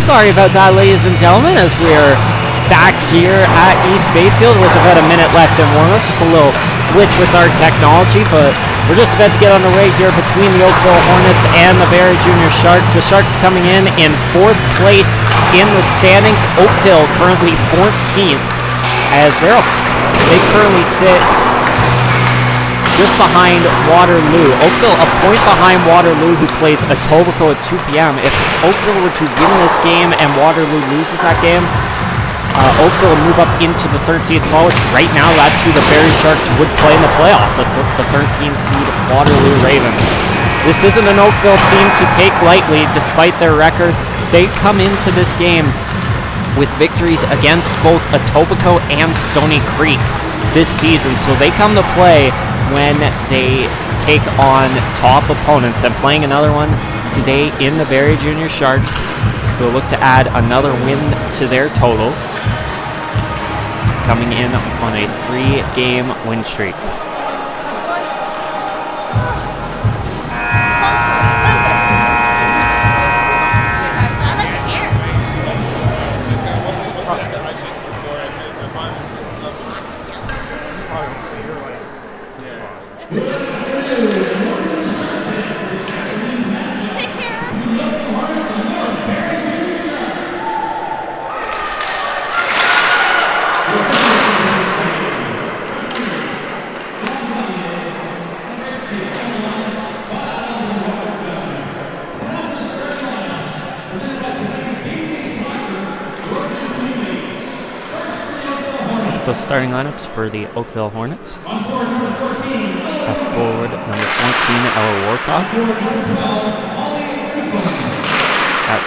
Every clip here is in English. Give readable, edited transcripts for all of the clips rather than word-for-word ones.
Sorry about that, ladies and gentlemen, as we are back here at East Bayfield with about a minute left in warm-up. Just a little glitch with our technology, but we're just about to get underway here between the Oakville Hornets and the Barrie Junior Sharks. The Sharks coming in 4th place in the standings. Oakville currently 14th, as they currently sit just behind Waterloo. Oakville a point behind Waterloo, who plays Etobicoke at 2 p.m. If Oakville were to win this game and Waterloo loses that game, Oakville will move up into the 13th spot, which right now that's who the Barrie Sharks would play in the playoffs, the 13th seed Waterloo Ravens. This isn't an Oakville team to take lightly, despite their record. They come into this game with victories against both Etobicoke and Stony Creek this season, so they come to play when they take on top opponents, and playing another one today in the Barrie Junior Sharks, who will look to add another win to their totals, coming in on a 3-game win streak. The starting lineups for the Oakville Hornets. At forward, number 14, Ella Warcock. At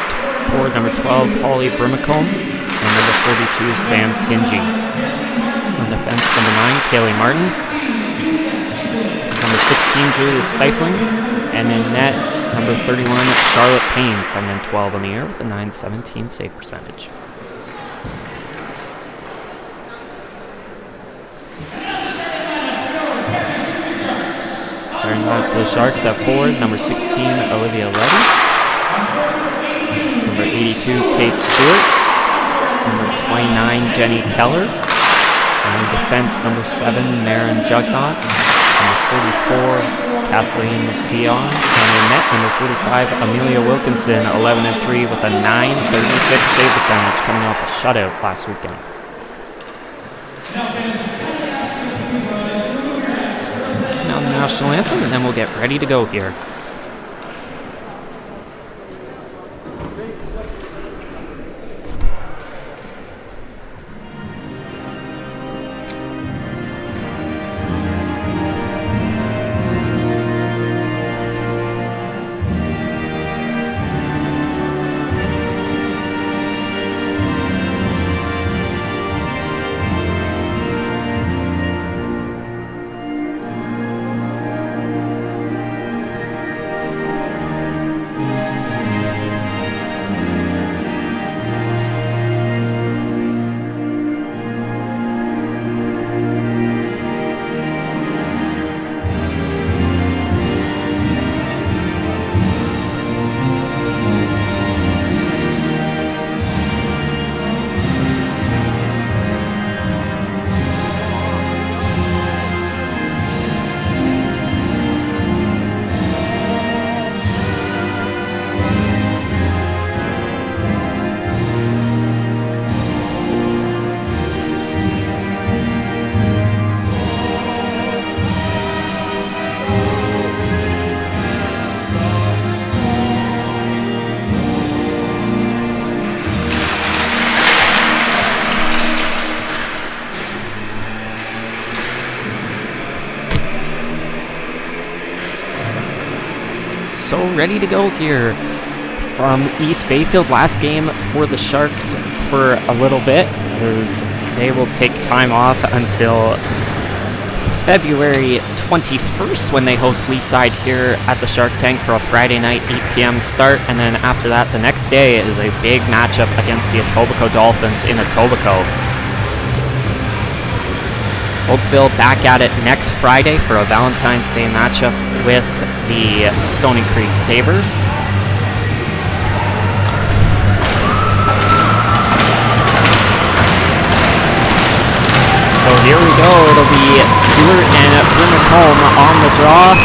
forward, number 12, Holly Brimacombe. And number 42, Sam Tingy. On defense, number 9, Kaylee Martin. Number 16, Julia Stifling. And in net, number 31, Charlotte Payne, 7-12 on the year with a .917 save percentage. Starting line for the Sharks at forward, number 16, Olivia Levy. Number 82, Kate Stewart. Number 29, Jenny Keller. And defense, number 7, Maren Jugnaught. Number 44, Kathleen Dion. And in net, number 45, Amelia Wilkinson, 11-3 with a .936 save percentage, coming off a shutout last weekend. Now the national anthem, and then we'll get ready to go here. So ready to go here from East Bayfield. Last game for the Sharks for a little bit, as they will take time off until February 21st when they host Leaside here at the Shark Tank for a Friday night 8 p.m. start, and then after that the next day is a big matchup against the Etobicoke Dolphins in Etobicoke. Oakville back at it next Friday for a Valentine's Day matchup with the Stony Creek Sabres. go. It'll be Stewart and Brimacombe on the draw.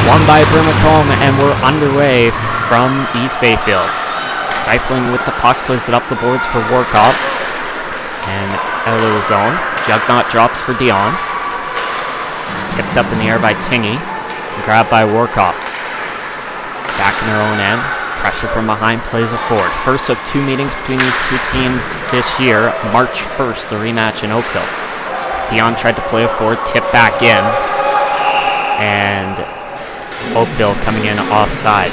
Won by Brimacombe, and we're underway from East Bayfield. Stifling with the puck, plays it up the boards for Warcop. And out of the zone. Jugnaut drops for Dion. Tipped up in the air by Tingy. Grabbed by Warcop. Back in their own end. Pressure from behind, plays it forward. First of two meetings between these two teams this year. March 1st, the rematch in Oakville. Dion tried to play it forward, tipped back in. And Oakville coming in offside.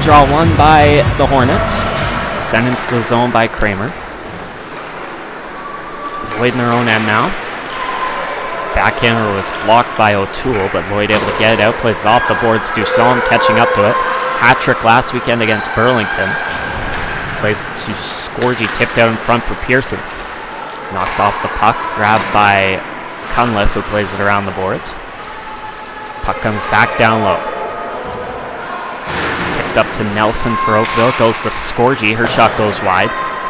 Draw one by the Hornets. Sent into the zone by Kramer. Lloyd in their own end now. Backhander was blocked by O'Toole, but Lloyd able to get it out. Plays it off the boards. Dusson catching up to it. Hat trick last weekend against Burlington. Plays it to Scorgi, tipped out in front for Pearson. Knocked off the puck. Grabbed by Cunliffe, who plays it around the boards. Puck comes back down low. Up to Nelson for Oakville. Goes to Scorgi. Her shot goes wide.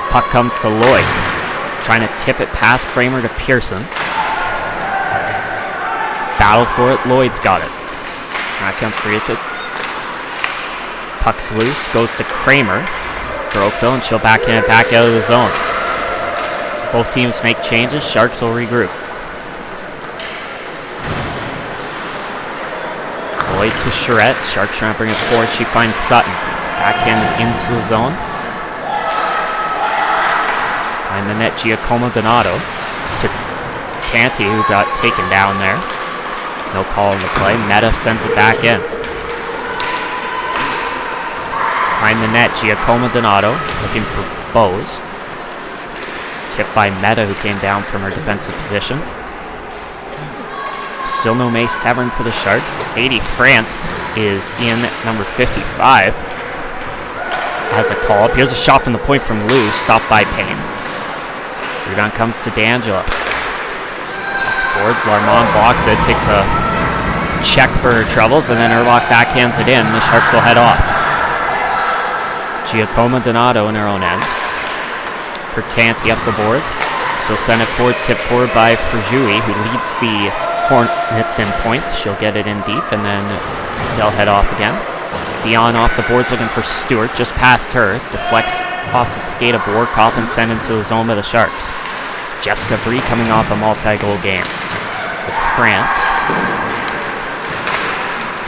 Puck comes to Lloyd. Trying to tip it past Kramer to Pearson. Battle for it. Lloyd's got it. Trying to come free with it. Puck's loose. Goes to Kramer for Oakville, and she'll back in it back out of the zone. Both teams make changes. Sharks will regroup. Lloyd to Charette. Sharks trying to bring it forward. She finds Sutton. Backhanded into the zone. Behind the net, Giacomo Donato to Tanti, who got taken down there. No call on the play. Meta sends it back in. Behind the net, Giacomo Donato looking for Bose. Tipped by Meta, who came down from her defensive position. Still no Mace Tavern for the Sharks. Sadie France is in number 55. Has a call up. Here's a shot from the point from Lou. Stopped by Payne. Rebound comes to D'Angelo. Pass forward. Larmont blocks it. Takes a check for her troubles. And then Erlock backhands it in. The Sharks will head off. Giacomo Donato in her own end. For Tanti up the boards. She'll send it forward. Tipped forward by Frujui, who leads the Hornets in points. She'll get it in deep, and then they'll head off again. Dion off the boards looking for Stewart, just past her. Deflects off the skate of Warcop and sent into the zone by the Sharks. Jessica Vree coming off a multi-goal game. With France.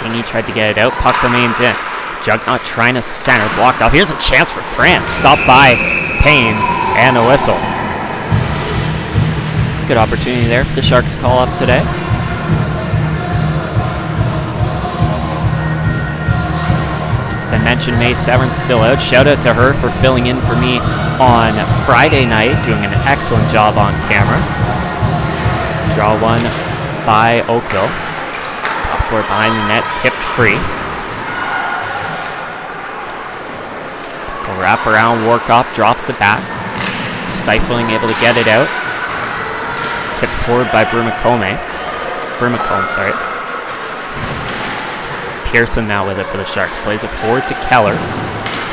Tingy tried to get it out. Puck remains in. Jugnaut trying to center. Blocked off. Here's a chance for France. Stopped by Payne and a whistle. Good opportunity there for the Sharks call up today. As I mentioned, May Severn's still out. Shout out to her for filling in for me on Friday night, doing an excellent job on camera. Draw one by Oakville. Top for it behind the net, tipped free. Go wrap around, Warcop drops it back. Stifling, able to get it out. Tipped forward by Brimacombe, sorry. Pearson now with it for the Sharks. Plays it forward to Keller.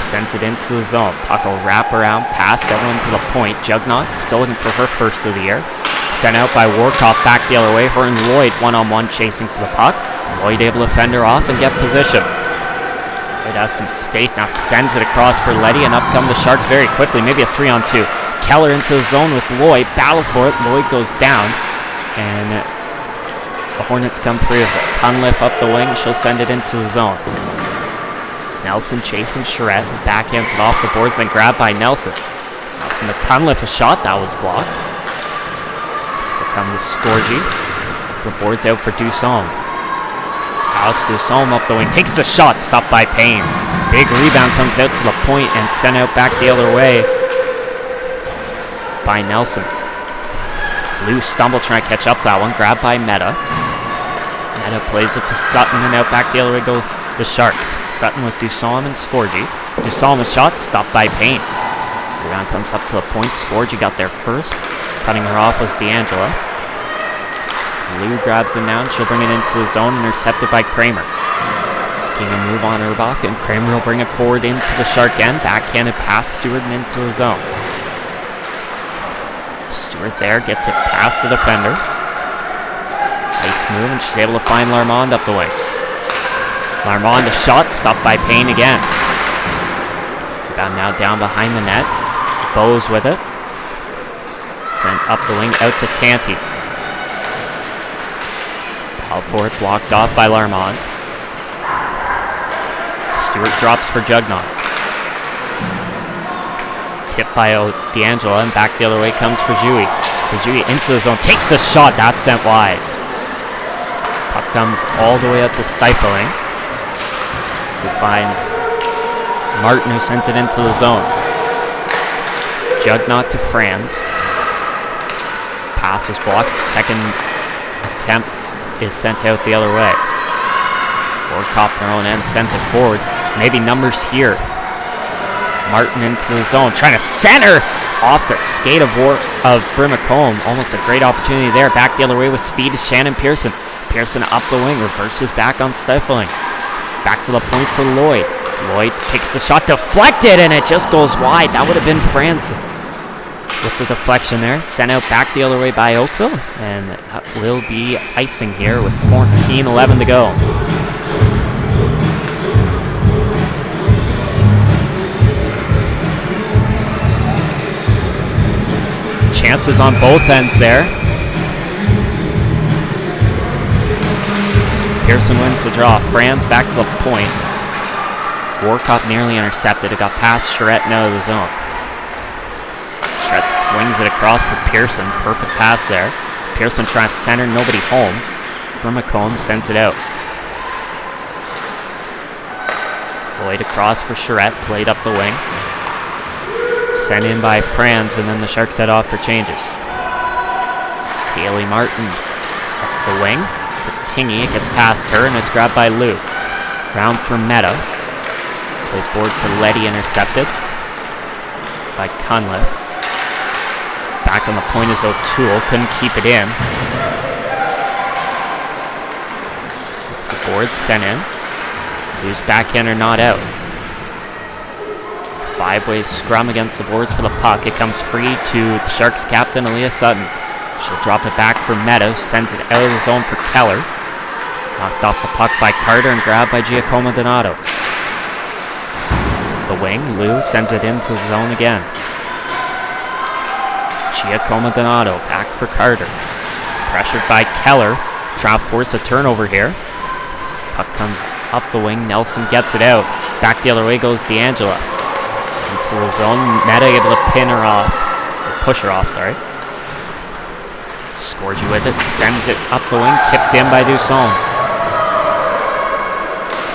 Sends it into the zone. Puck will wrap around, past everyone to the point. Jugnaut still looking for her first of the year. Sent out by Warcop back the other way. Her and Lloyd one-on-one chasing for the puck. Lloyd able to fend her off and get position. Lloyd has some space now. Sends it across for Letty, and up come the Sharks very quickly. Maybe a 3-on-2. Keller into the zone with Lloyd. Battle for it. Lloyd goes down. And the Hornets come free with it. Cunliffe up the wing. She'll send it into the zone. Nelson chasing Charette. Backhands it off the boards, then grabbed by Nelson. Nelson to Cunliffe. A shot that was blocked. Here comes Scorgi. The boards out for Dusson. Alex Dusson up the wing. Takes the shot. Stopped by Payne. Big rebound comes out to the point and sent out back the other way by Nelson. Loose stumble trying to catch up that one. Grabbed by Meta. Meta plays it to Sutton, and out back the other way go the Sharks. Sutton with Dusson and Scorgi. Dusson with shots, stopped by Payne. Rebound comes up to the point. Scorgi got there first. Cutting her off was D'Angelo. Lou grabs it now, and she'll bring it into the zone, intercepted by Kramer. Making a move on Erbach, and Kramer will bring it forward into the Shark end. Backhanded past Stewart and into the zone. Stewart there, gets it past the defender. Nice move, and she's able to find Larmond up the wing. Larmond, a shot, stopped by Payne again. Now down behind the net. Bowes with it. Sent up the wing, out to Tanti. Ball for it, blocked off by Larmond. Stewart drops for Jugnaught. Tipped by D'Angelo, and back the other way comes for Jui. Into the zone, takes the shot, that's sent wide. Puck comes all the way up to Stifling, who finds Martin, who sends it into the zone. Jugnaught to Franz. Pass was blocked. Second attempt is sent out the other way. Warkop on their own end sends it forward. Maybe numbers here. Martin into the zone, trying to center off the skate of Brimacombe. Almost a great opportunity there. Back the other way with speed to Shannon Pearson. Pearson up the wing, reverses back on Stifling. Back to the point for Lloyd. Lloyd takes the shot, deflected, and it just goes wide. That would have been Franz with the deflection there. Sent out back the other way by Oakville, and that will be icing here with 14:11 to go. Chances on both ends there. Pearson wins the draw. Franz back to the point. Warkop nearly intercepted. It got past Charette and out of the zone. Charette slings it across for Pearson. Perfect pass there. Pearson trying to center, nobody home. Brimacombe sends it out. Lloyd across for Charette, played up the wing. Sent in by Franz, and then the Sharks head off for changes. Kaylee Martin up the wing for Tingy. It gets past her, and it's grabbed by Lou. Round for Meta. Played forward for Letty, intercepted by Cunliffe. Back on the point is O'Toole, couldn't keep it in. It's the board, sent in. Who's backhander not out. Five-way scrum against the boards for the puck. It comes free to the Sharks captain, Aaliyah Sutton. She'll drop it back for Meadows, sends it out of the zone for Keller. Knocked off the puck by Carter and grabbed by Giacomo Donato. The wing, Lou sends it into the zone again. Giacomo Donato back for Carter. Pressured by Keller. Trying to force a turnover here. Puck comes up the wing. Nelson gets it out. Back the other way goes D'Angelo. Into the zone. Meta able to pin her off. Or push her off, sorry. Scorgy with it. Sends it up the wing. Tipped in by Dusson.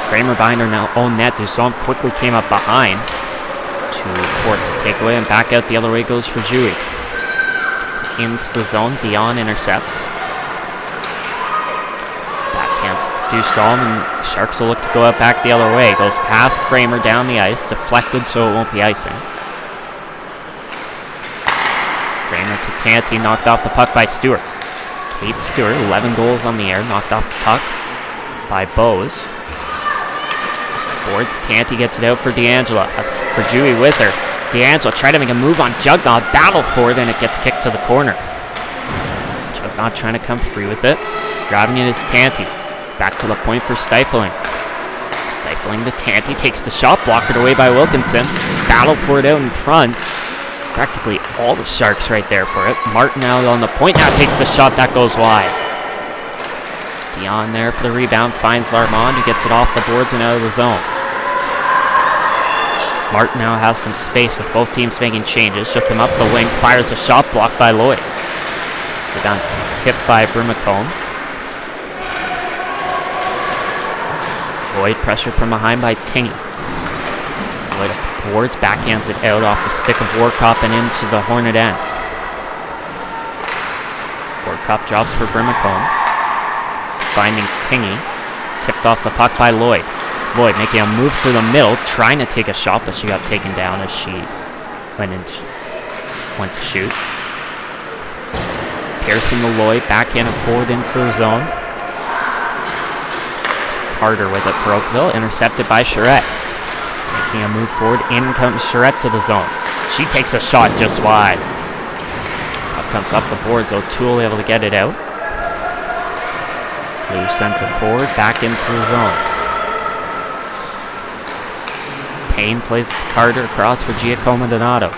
Kramer behind her now. Own net. Dusson quickly came up behind to force a takeaway. And back out the other way goes for Jui. It's into the zone. Dion intercepts. Backhands to Dusson, and Sharks will look to go out back the other way. Goes past Kramer down the ice. Deflected, so it won't be icing. Kramer to Tanti, knocked off the puck by Stewart. Kate Stewart, 11 goals on the air, knocked off the puck by Bowes. Boards, Tanti gets it out for D'Angelo. Asks for Dewey with her. D'Angelo tried to make a move on Jugnaught, battle for it, and it gets kicked to the corner. Jugnaught trying to come free with it. Grabbing it is Tanti. Back to the point for Stifling. Stifling to Tanti, takes the shot, blocked away by Wilkinson. Battle for it out in front. Practically all the Sharks right there for it. Martin out on the point, now takes the shot, that goes wide. Dion there for the rebound, finds Larmond, who gets it off the boards and out of the zone. Martin now has some space with both teams making changes. She'll come up the wing, fires a shot, blocked by Lloyd. Down, tipped by Brimacombe. Lloyd pressured from behind by Tingy. Lloyd up towards, backhands it out off the stick of Warkop and into the Hornet end. Warkop drops for Brimacombe. Finding Tingy. Tipped off the puck by Lloyd. Lloyd making a move through the middle, trying to take a shot, but she got taken down as she went to shoot. Pearson to Lloyd, backhanded forward into the zone. It's Carter with it for Oakville, intercepted by Charette. Making a move forward, in comes Charette to the zone. She takes a shot just wide. Puck comes up the boards, O'Toole able to get it out. Lou sends it forward, back into the zone. Payne plays it to Carter, across for Giacomo Donato.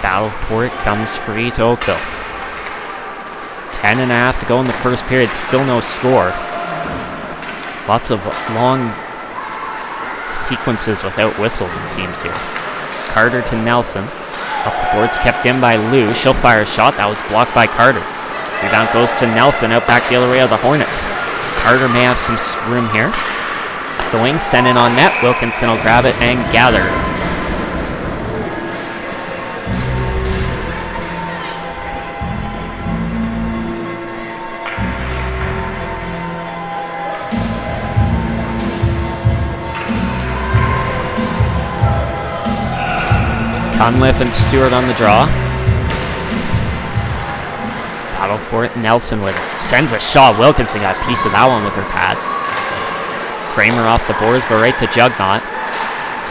Battle for it, comes free to Oakville. 10.5 to go in the first period, still no score. Lots of long sequences without whistles, it seems here. Carter to Nelson. Up the boards, kept in by Lou. She'll fire a shot, that was blocked by Carter. Rebound goes to Nelson, out back the other way of the Hornets. Carter may have some room here. The wing sent in on net, Wilkinson will grab it and gather. Cunliffe and Stewart on the draw. Battle for it. Nelson with it. Sends a shot. Wilkinson got a piece of that one with her pad. Kramer off the boards, but right to Jugnot.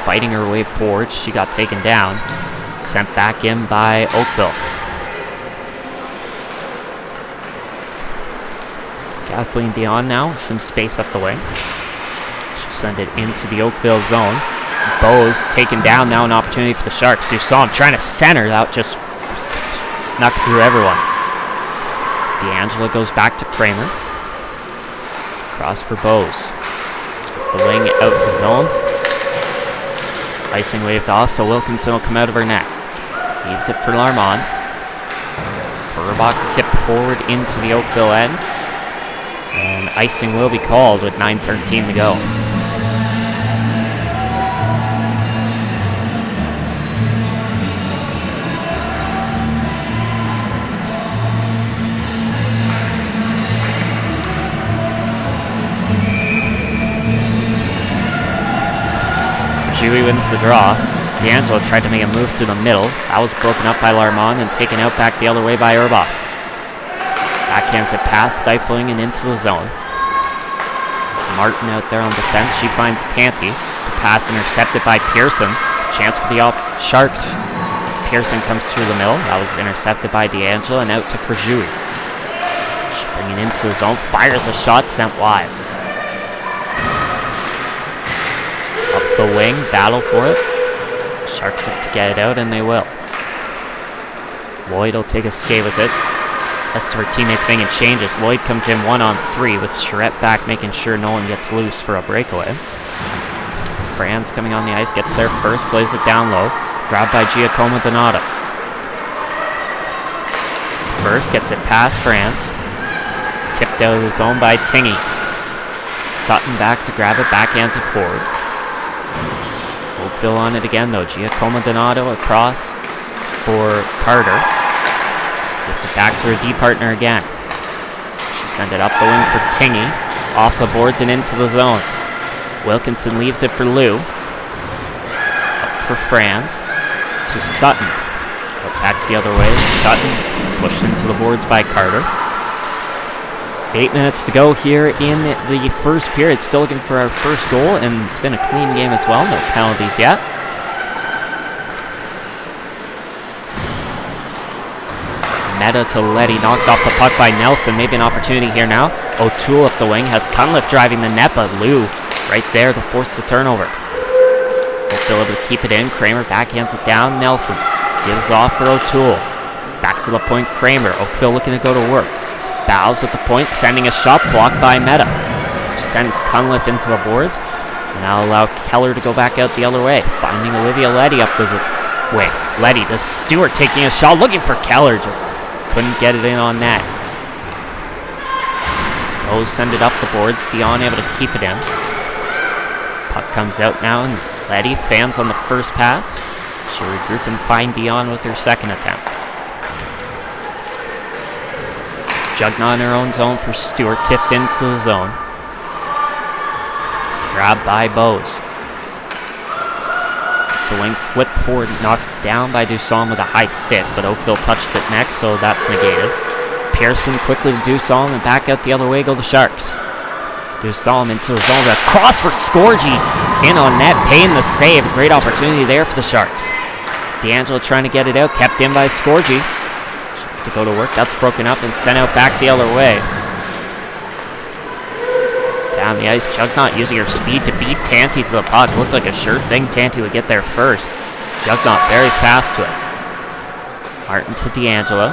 Fighting her way forward. She got taken down. Sent back in by Oakville. Kathleen Dion now. Some space up the wing. She'll send it into the Oakville zone. Bowes taken down, now an opportunity for the Sharks. Dussault trying to center, that just snuck through everyone. D'Angelo goes back to Kramer. Cross for Bowes. The wing out of the zone. Icing waved off, so Wilkinson will come out of her net. Leaves it for Larmont. Furbach tipped forward into the Oakville end. And icing will be called with 9:13 to go. Dewey wins the draw. D'Angelo tried to make a move to the middle. That was broken up by Larmont and taken out back the other way by Urbach. Backhands it past, stifling and into the zone. Martin out there on defense. She finds Tanti. The pass intercepted by Pearson. Chance for the Sharks as Pearson comes through the middle. That was intercepted by D'Angelo and out to Frajui. She bringing it into the zone. Fires a shot sent wide. The wing, battle for it. Sharks have to get it out, and they will. Lloyd will take a skate with it. Rest of her teammates making changes. Lloyd comes in 1-on-3 with Charette back, making sure no one gets loose for a breakaway. Franz coming on the ice, gets there first, plays it down low. Grabbed by Giacomo Donato. First, gets it past Franz. Tipped out of the zone by Tingy. Sutton back to grab it, backhands it forward. Oakville on it again though. Giacomo Donato across for Carter. Gives it back to her D partner again. She sent it up the wing for Tingy. Off the boards and into the zone. Wilkinson leaves it for Lou. Up for Franz. To Sutton. But back the other way. Sutton pushed into the boards by Carter. 8 minutes to go here in the first period. Still looking for our first goal, and it's been a clean game as well. No penalties yet. Meta to Letty, knocked off the puck by Nelson. Maybe an opportunity here now. O'Toole up the wing, has Cunliffe driving the net, but Lou right there to force the turnover. O'Toole able to keep it in. Kramer backhands it down. Nelson gives off for O'Toole. Back to the point, Kramer. Oakville looking to go to work. Bows at the point, sending a shot, blocked by Meta. Sends Cunliffe into the boards, and now allow Keller to go back out the other way. Finding Olivia Letty up the way. Letty to Stewart, taking a shot, looking for Keller, just couldn't get it in on net. Bowes send it up the boards, Dion able to keep it in. Puck comes out now, and Letty fans on the first pass. She'll regroup and find Dion with her second attempt. Jugnot in her own zone for Stewart, tipped into the zone. Grabbed by Bowes. The wing flipped forward, knocked down by Dussault with a high stick, but Oakville touched it next, so that's negated. Pearson quickly to Dussault, and back out the other way go the Sharks. Dussault into the zone, but cross for Scorgi, in on net, Payne the save. Great opportunity there for the Sharks. D'Angelo trying to get it out, kept in by Scorgi. To go to work, that's broken up and sent out back the other way. Down the ice, Jugnaut using her speed to beat Tanti to the puck. Looked like a sure thing Tanti would get there first. Jugnaut very fast to it. Martin to D'Angelo.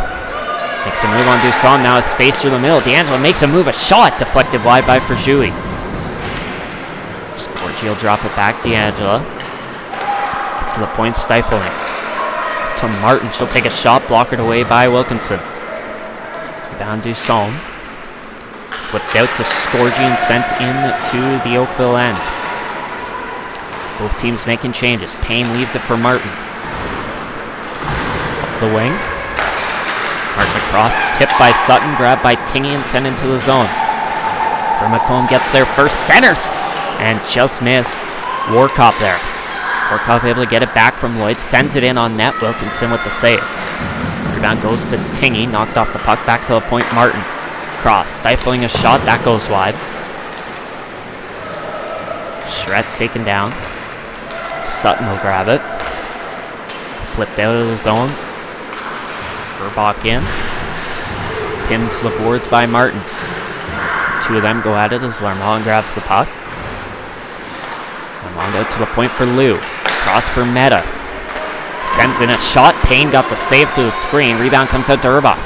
Makes a move on Dussault, now a space through the middle. D'Angelo makes a move, a shot deflected wide by Ferjui. Scorgi will drop it back, D'Angelo. Up to the point, stifling. To Martin, she'll take a shot, blockered away by Wilkinson. Down Dussault. Flipped out to Scorgi and sent in to the Oakville end. Both teams making changes. Payne leaves it for Martin. Up the wing. Martin across, tipped by Sutton, grabbed by Tingy and sent into the zone. Vermacombe gets there first, centers, and just missed Warkop there. Warkop able to get it back from Lloyd, sends it in on net. Wilkinson with the save. Rebound goes to Tingy, knocked off the puck, back to the point, Martin. Cross, stifling a shot, that goes wide. Charette taken down. Sutton will grab it. Flipped out of the zone. Burbach in. Pinned to the boards by Martin. Two of them go at it as Larmont grabs the puck. Larmont out to the point for Lou. Cross for Meta. Sends in a shot. Payne got the save through the screen. Rebound comes out to Urbach.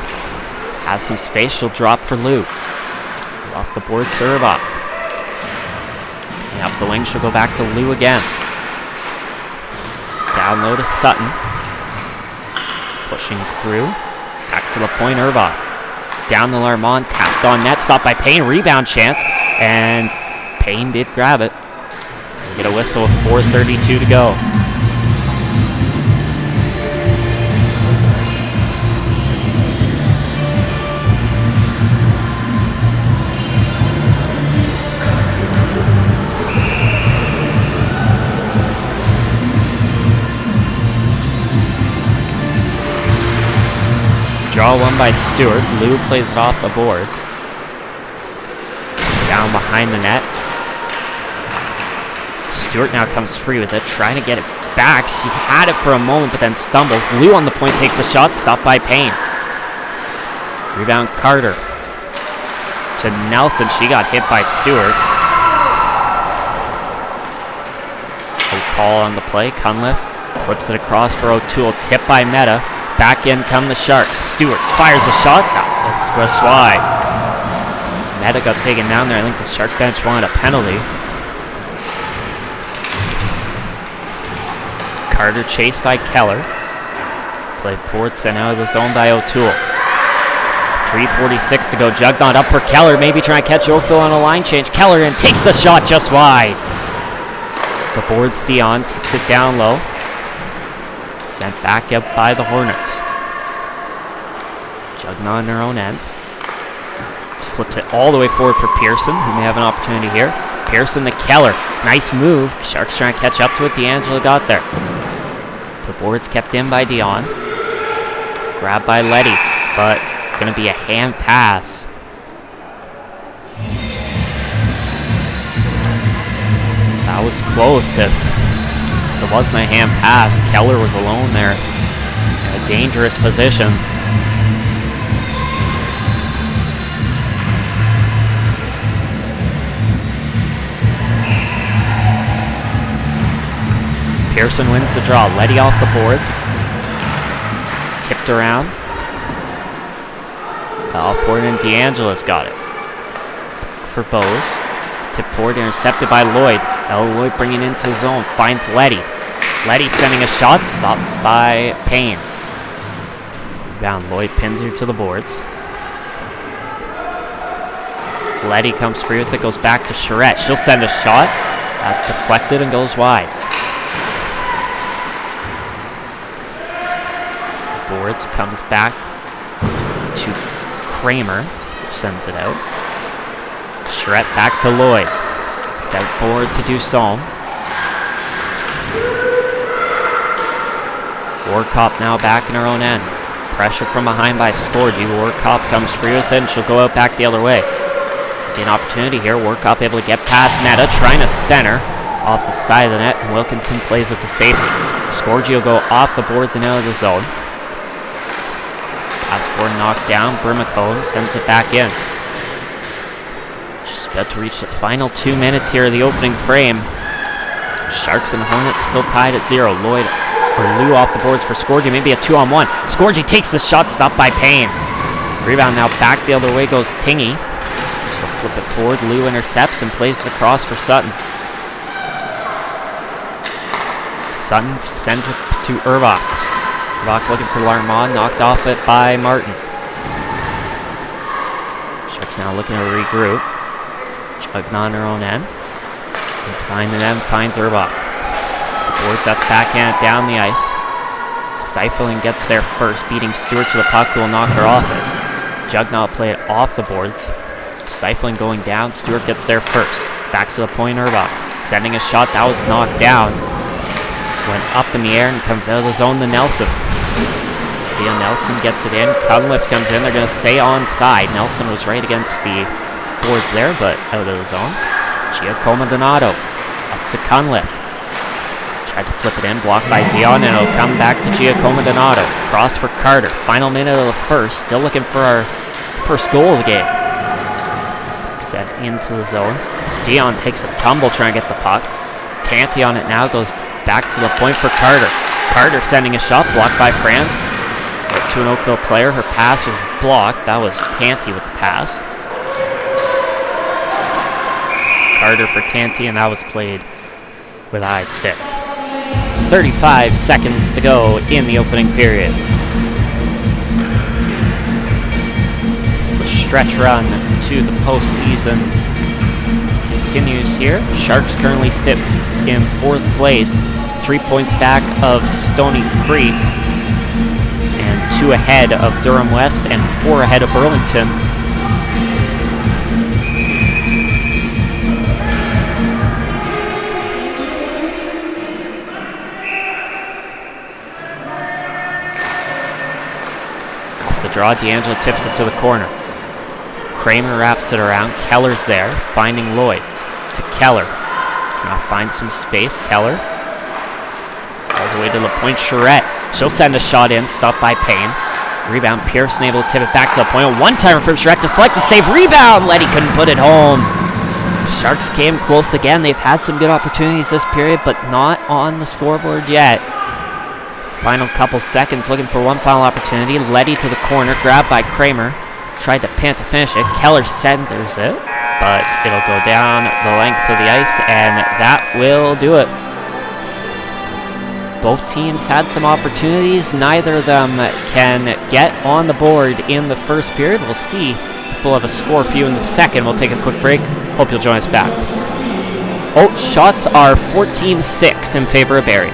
Has some space, she'll drop for Lou. Off the board, Urbach. And up the wing, she'll go back to Lou again. Down low to Sutton. Pushing through. Back to the point, Urbach. Down to Larmont, tapped on net, stopped by Payne, rebound chance, and Payne did grab it. We'll get a whistle with 4:32 to go. Draw one by Stewart. Lou plays it off the boards. Down behind the net. Stewart now comes free with it, trying to get it back. She had it for a moment, but then stumbles. Lou on the point takes a shot, stopped by Payne. Rebound Carter. To Nelson, she got hit by Stewart. No call on the play. Cunliffe flips it across for O'Toole, tipped by Meta. Back in come the Sharks. Stewart fires a shot. That was wide. Meta got taken down there. I think the Shark bench wanted a penalty. Carter chased by Keller. Played forward, sent out of the zone by O'Toole. 3:46 to go. Jugnaut up for Keller. Maybe trying to catch Oakville on a line change. Keller in, takes the shot just wide. The board's Dion. Tips it down low. Sent back up by the Hornets. Jugnaut on their own end. Flips it all the way forward for Pearson, who may have an opportunity here. Pearson to Keller. Nice move. Sharks trying to catch up to it. D'Angelo got there. The board's kept in by Dion. Grabbed by Letty, but going to be a hand pass. That was close. If it wasn't a hand pass, Keller was alone there in a dangerous position. Pearson wins the draw. Letty off the boards. Tipped around. Foul forward, and D'Angelo's got it. For Bose. Tipped forward, intercepted by Lloyd. Now Lloyd bringing into the zone. Finds Letty. Letty sending a shot. Stopped by Payne. Down. Lloyd pins her to the boards. Letty comes free with it. Goes back to Charette. She'll send a shot. That deflected and goes wide. Boards comes back to Kramer, sends it out. Charette back to Lloyd. Set forward to Dussault. Warkop now back in her own end. Pressure from behind by Scorgi. Warkop comes free with it, and she'll go out back the other way. An opportunity here. Warkop able to get past Meta, trying to center off the side of the net, and Wilkinson plays it to safety. Scorgi will go off the boards and out of the zone. Pass forward, knocked down. Brimacombe sends it back in. Just about to reach the final 2 minutes here of the opening frame. Sharks and Hornets still tied at 0. Lou off the boards for Scorgi, maybe a 2-on-1. Scorgi takes the shot, stopped by Payne. Rebound now back the other way goes Tingy. She'll flip it forward. Lou intercepts and plays it across for Sutton. Sutton sends it to Urbach. Urbach looking for Larmont, knocked off it by Martin. Sharks now looking to regroup. Chugging on her own end. Comes behind the net, finds Urbach. Boards, that's backhand down the ice. Stifling gets there first, beating Stewart to the puck, who will knock her off it. Jugnall play it off the boards. Stifling going down, Stewart gets there first. Back to the point, Urbach. Sending a shot, that was knocked down. Went up in the air and comes out of the zone to Nelson. Dia Nelson gets it in, Cunliffe comes in, they're going to stay onside. Nelson was right against the boards there, but out of the zone. Giacomo Donato, up to Cunliffe. Tried to flip it in, blocked by Dion, and it'll come back to Giacomo Donato. Cross for Carter. Final minute of the first. Still looking for our first goal of the game. Set into the zone. Dion takes a tumble trying to get the puck. Tanti on it now, goes back to the point for Carter. Carter sending a shot, blocked by Franz. Right to an Oakville player. Her pass was blocked. That was Tanti with the pass. Carter for Tanti, and that was played with a high stick. 35 seconds to go in the opening period. So the stretch run to the postseason continues here. Sharks currently sit in 4th place, 3 points back of Stony Creek, and 2 ahead of Durham West, and 4 ahead of Burlington. The draw, D'Angelo tips it to the corner. Kramer wraps it around. Keller's there, finding Lloyd. To Keller. Now find some space. Keller. All the way to the point. Charette. She'll send a shot in, stopped by Payne. Rebound, Pearson able to tip it back to the point. A one-timer from Charette, deflected, save, rebound! Letty couldn't put it home. Sharks came close again. They've had some good opportunities this period, but not on the scoreboard yet. Final couple seconds, looking for one final opportunity. Letty to the corner, grabbed by Kramer. Tried to pant to finish it. Keller centers it, but it'll go down the length of the ice, and that will do it. Both teams had some opportunities. Neither of them can get on the board in the first period. We'll see if we'll have a score for you in the second. We'll take a quick break. Hope you'll join us back. Oh, shots are 14-6 in favor of Barrie.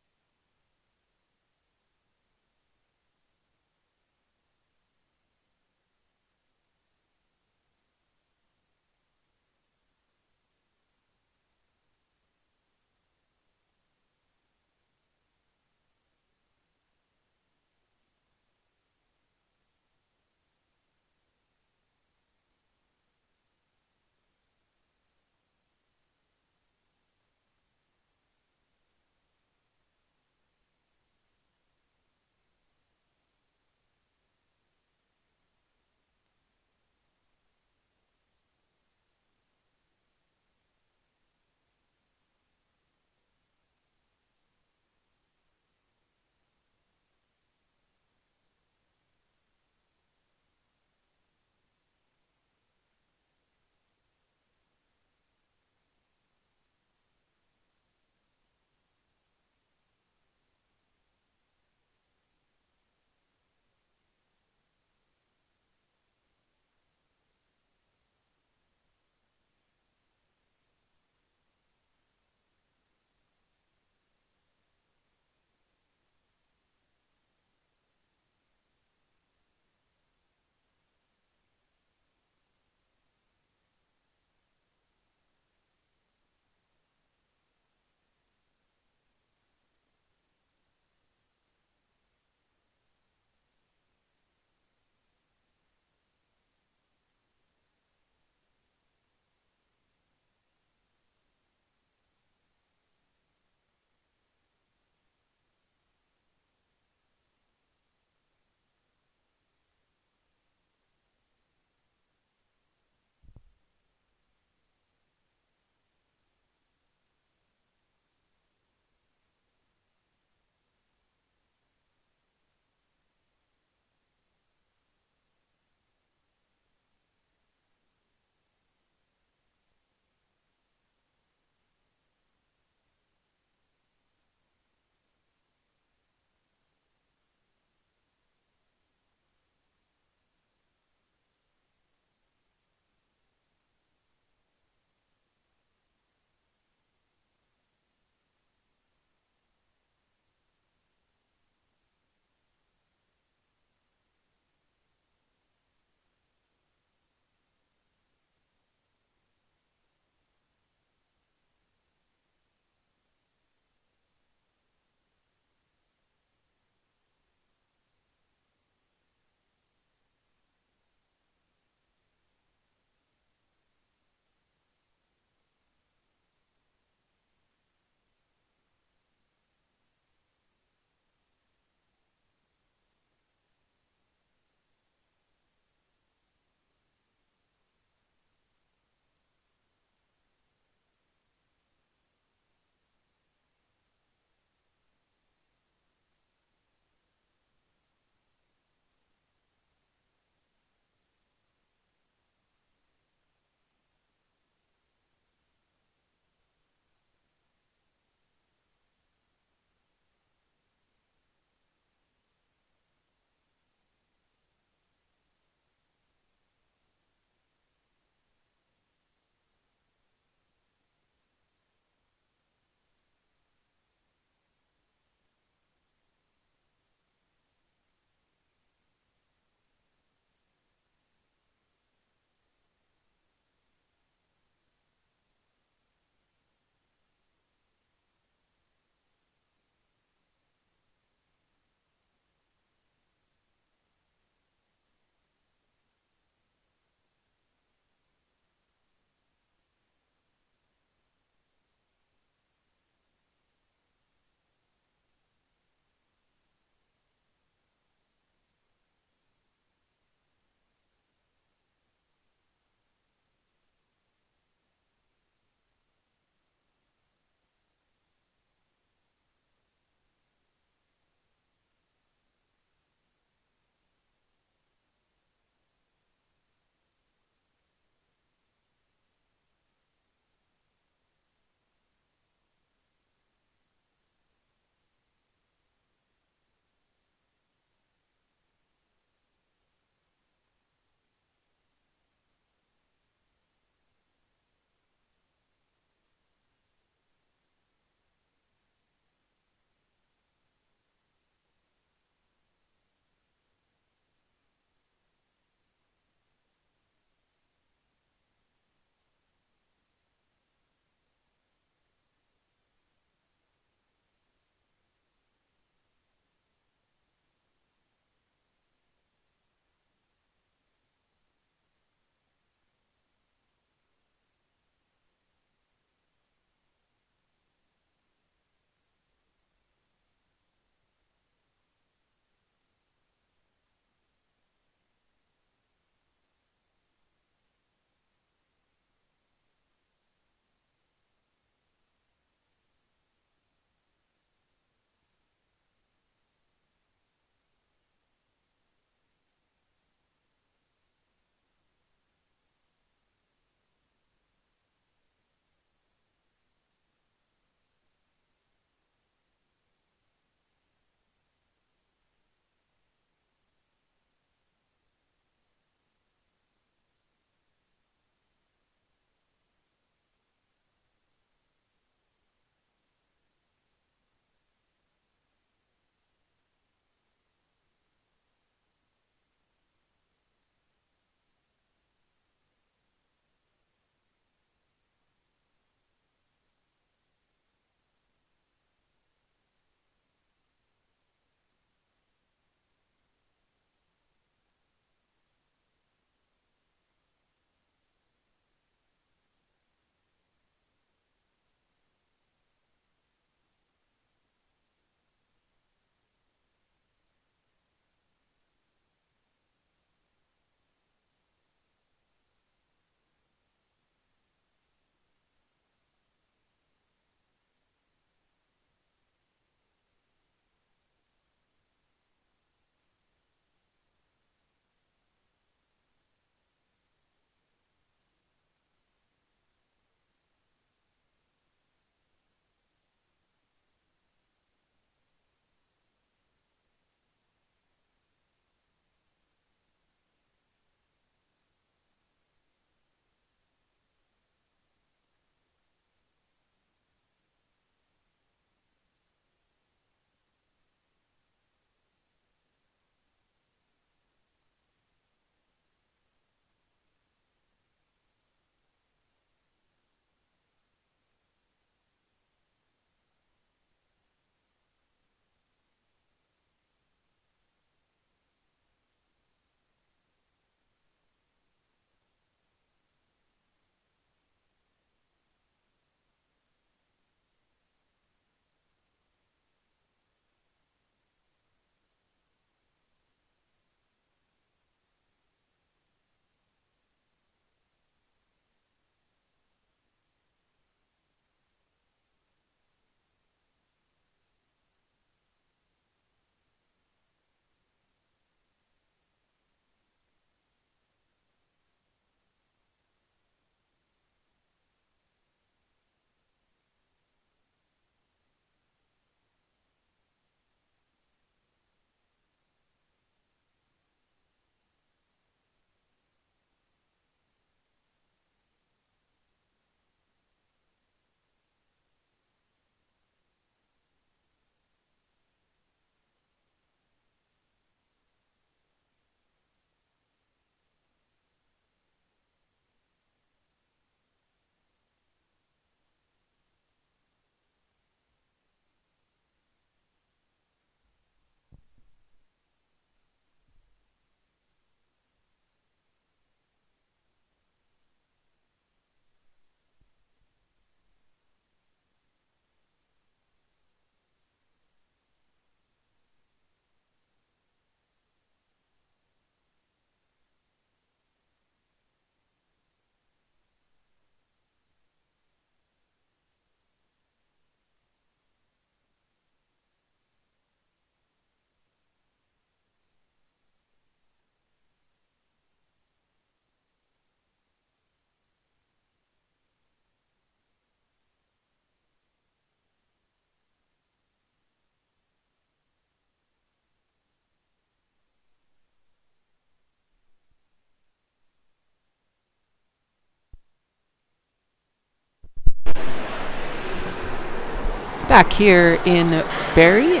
Back here in Barrie,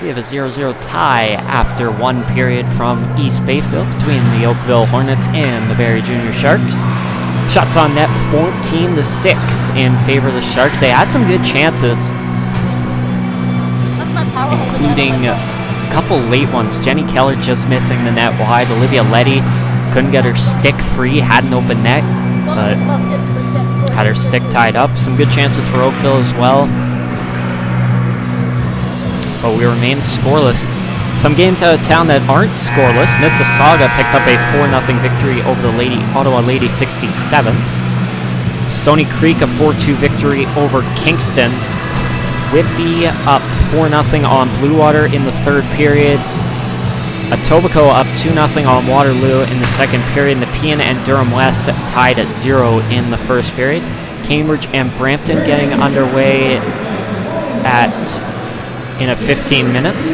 we have a 0-0 tie after one period from East Bayfield between the Oakville Hornets and the Barrie Junior Sharks. Shots on net 14-6 in favor of the Sharks. They had some good chances, including a couple late ones. Jenny Keller just missing the net wide. Olivia Letty couldn't get her stick free, had an open net, but had her stick tied up. Some good chances for Oakville as well, but we remain scoreless. Some games out of town that aren't scoreless. Mississauga picked up a 4-0 victory over the Ottawa Lady 67s. Stony Creek a 4-2 victory over Kingston. Whitby up 4-0 on Bluewater in the third period. Etobicoke up 2-0 on Waterloo in the second period. The Pean and Durham West tied at 0 in the first period. Cambridge and Brampton getting underway in 15 minutes.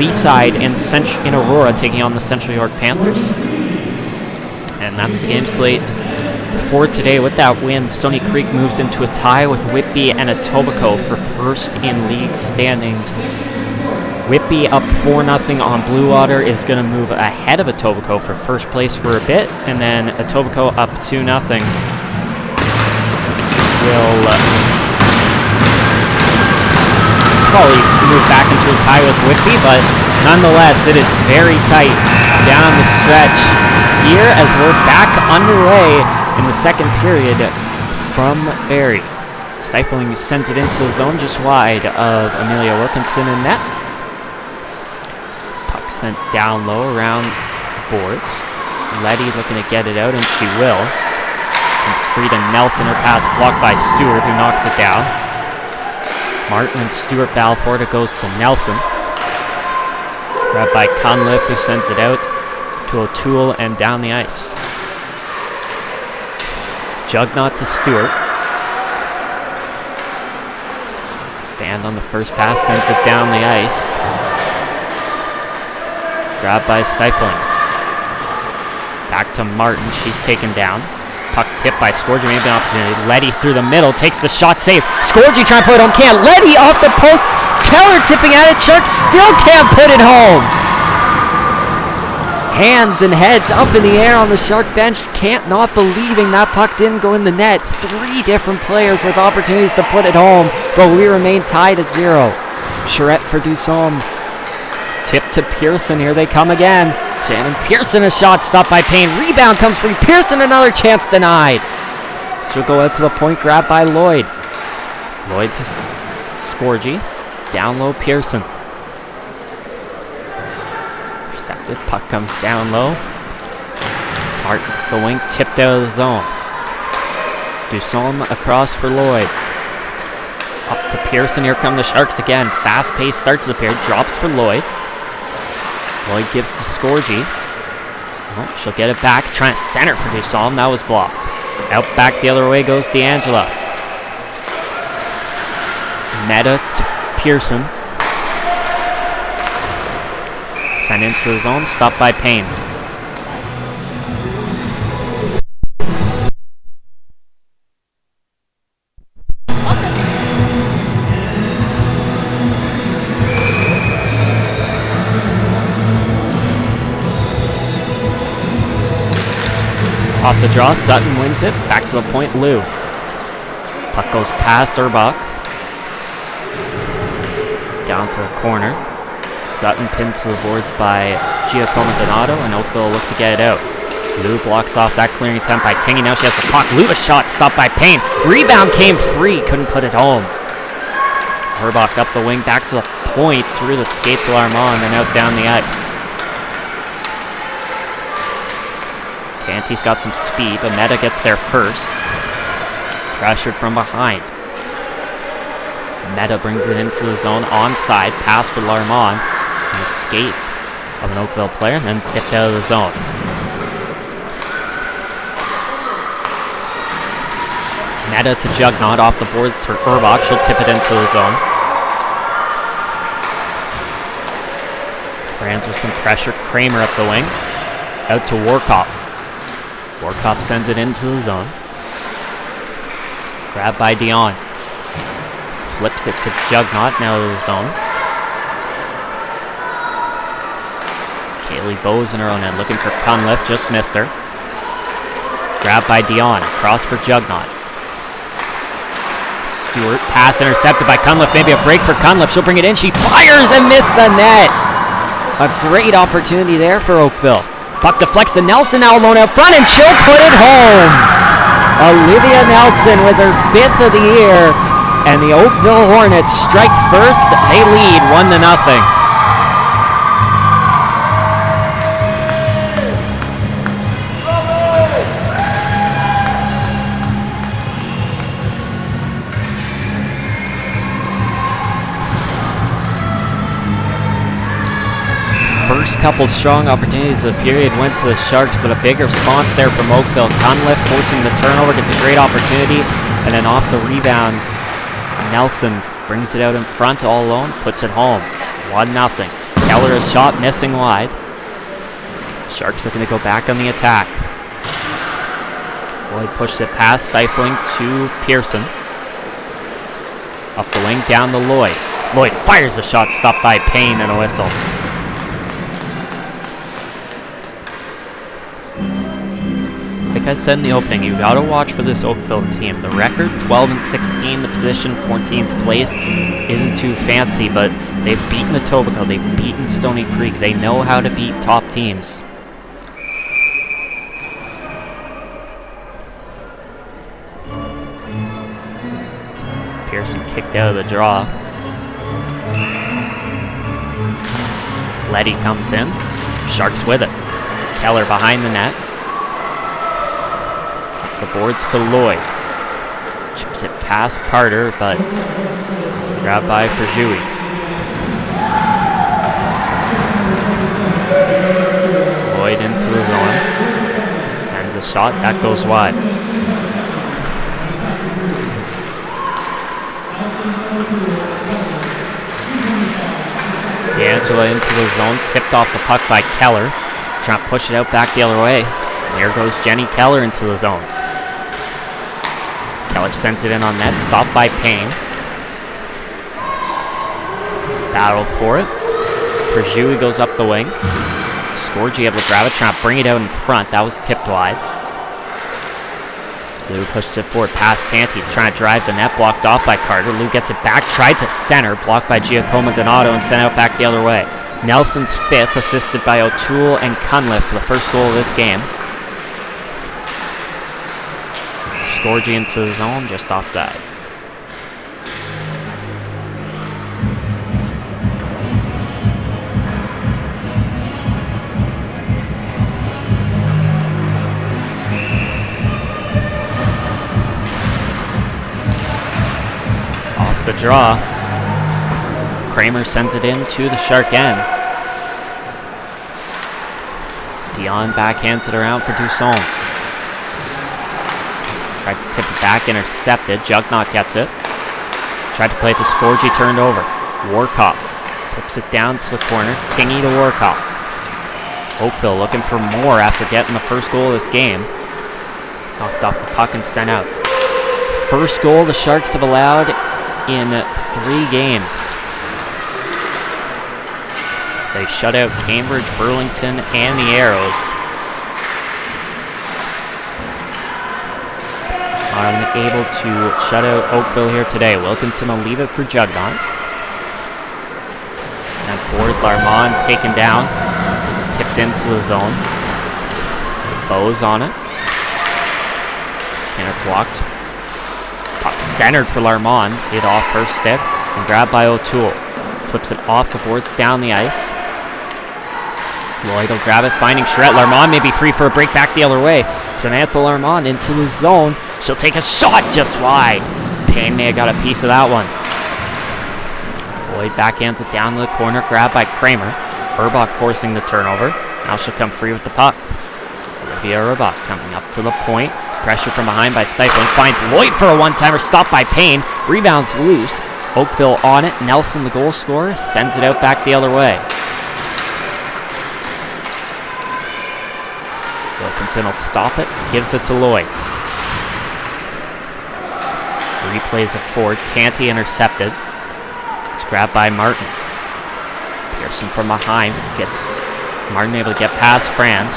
Leaside in Aurora taking on the Central York Panthers. And that's the game slate for today. With that win, Stony Creek moves into a tie with Whitby and Etobicoke for first in league standings. Whitby up 4-0 on Bluewater is going to move ahead of Etobicoke for first place for a bit, and then Etobicoke up 2-0 will probably move back into a tie with Whitby, but nonetheless, it is very tight down the stretch here as we're back underway in the second period from Barrie. Stifling sends it into the zone just wide of Amelia Wilkinson in net. Puck sent down low around the boards. Letty looking to get it out, and she will. Comes free to Nelson. Her pass blocked by Stewart, who knocks it down. Martin and Stewart battle for it. It goes to Nelson. Grabbed by Conliffe, who sends it out to O'Toole and down the ice. Jugnaught to Stewart. Stand on the first pass, sends it down the ice. Grabbed by Stifling. Back to Martin. She's taken down. Puck tipped by Scorgi, maybe an opportunity. Letty through the middle, takes the shot, save. Scorgi trying to put it home, can't. Letty off the post. Keller tipping at it. Sharks still can't put it home. Hands and heads up in the air on the Shark bench. Can't not believing that puck didn't go in the net. Three different players with opportunities to put it home, but we remain tied at 0. Charette for Dusaume. Tip to Pearson. Here they come again. Shannon Pearson, a shot stopped by Payne. Rebound comes free. Pearson, another chance denied. She'll go out to the point, grabbed by Lloyd. Lloyd to Scorgi. Down low, Pearson. Intercepted. Puck comes down low. Martin, the wing, tipped out of the zone. Dusaume across for Lloyd. Up to Pearson. Here come the Sharks again. Fast-paced start to the period. Drops for Lloyd. Lloyd gives to Scorgi. Oh, she'll get it back. Trying to center for Dusaume. That was blocked. Out back the other way goes D'Angela. Meta to Pearson. Sent into the zone. Stopped by Payne. Off the draw, Sutton wins it. Back to the point, Lou. Puck goes past Urbach. Down to the corner. Sutton pinned to the boards by Giacomo Donato, and Oakville look to get it out. Lou blocks off that clearing attempt by Tingy. Now she has the puck. Lou, a shot stopped by Payne. Rebound came free, couldn't put it home. Urbach up the wing, back to the point, through the skates of Armand, and then out down the ice. Tanti's got some speed, but Meta gets there first. Pressured from behind. Meta brings it into the zone, onside, pass for Larmont, and the skates of an Oakville player, and then tipped out of the zone. Meta to Jugnaught, off the boards for Urbach. She'll tip it into the zone. Franz with some pressure. Kramer up the wing. Out to Warkop. Warkop sends it into the zone. Grabbed by Dion. flips it to Jugnaut, now to the zone. Kaylee Bowes in her own end, looking for Cunliffe, just missed her. Grabbed by Dion, cross for Jugnaut. Stewart, pass intercepted by Cunliffe, maybe a break for Cunliffe, she'll bring it in, she fires and missed the net! A great opportunity there for Oakville. Puck deflects to Nelson, now alone out front, and she'll put it home! Olivia Nelson with her 5th of the year, and the Oakville Hornets strike first, they lead 1-0. First couple strong opportunities of the period went to the Sharks, but a big response there from Oakville. Cunliffe forcing the turnover, gets a great opportunity, and then off the rebound, Nelson brings it out in front all alone, puts it home. 1-0. Keller a shot missing wide. Sharks looking to go back on the attack. Lloyd pushed it past, stifling to Pearson. Up the wing, down to Lloyd. Lloyd fires a shot, stopped by Payne and a whistle. Like I said in the opening, you gotta watch for this Oakville team. The record, 12-16, the position, 14th place, isn't too fancy, but they've beaten Etobicoke, they've beaten Stony Creek. They know how to beat top teams. Pearson kicked out of the draw. Letty comes in. Sharks with it. Keller behind the net. The boards to Lloyd. Chips it past Carter, but grabbed by Frajui. Lloyd into the zone. Sends a shot. That goes wide. D'Angela into the zone. Tipped off the puck by Keller. Trying to push it out back the other way. And there goes Jenny Keller into the zone. Keller sends it in on net, stopped by Payne. Battle for it. Frajui goes up the wing. Scorgi able to grab it, trying to bring it out in front. That was tipped wide. Lou pushes it forward past Tanti, trying to drive the net, blocked off by Carter. Lou gets it back, tried to center, blocked by Giacomo Donato and sent out back the other way. Nelson's 5th, assisted by O'Toole and Cunliffe for the first goal of this game. Scorgi into the zone, just offside. Off the draw. Kramer sends it in to the Shark end. Dion backhands it around for Dusson. Tried to tip it back, intercepted. Jugnaut gets it. Tried to play it to Scorgi, turned over. Warcop flips it down to the corner. Tingy to Warcop. Oakville looking for more after getting the first goal of this game. Knocked off the puck and sent out. First goal the Sharks have allowed in 3 games. They shut out Cambridge, Burlington, and the Arrows. Unable to shut out Oakville here today. Wilkinson will leave it for Jugnaut. Sent forward, Larmont taken down. So it's tipped into the zone. Bowes on it. Canner blocked. Puck centered for Larmont. Hit off her stick and grabbed by O'Toole. Flips it off the boards, down the ice. Lloyd will grab it, finding Charette. Larmont may be free for a break back the other way. Samantha Larmont into the zone. She'll take a shot just wide. Payne may have got a piece of that one. Lloyd backhands it down to the corner, grabbed by Kramer. Urbach forcing the turnover. Now she'll come free with the puck. Olivia Urbach coming up to the point. Pressure from behind by Stifling. Finds Lloyd for a one-timer, stopped by Payne. Rebounds loose. Oakville on it. Nelson, the goal scorer, sends it out back the other way. Wilkinson will stop it, gives it to Lloyd. replays it forward. Tanti intercepted. It's grabbed by Martin. Pearson from behind gets Martin able to get past Franz.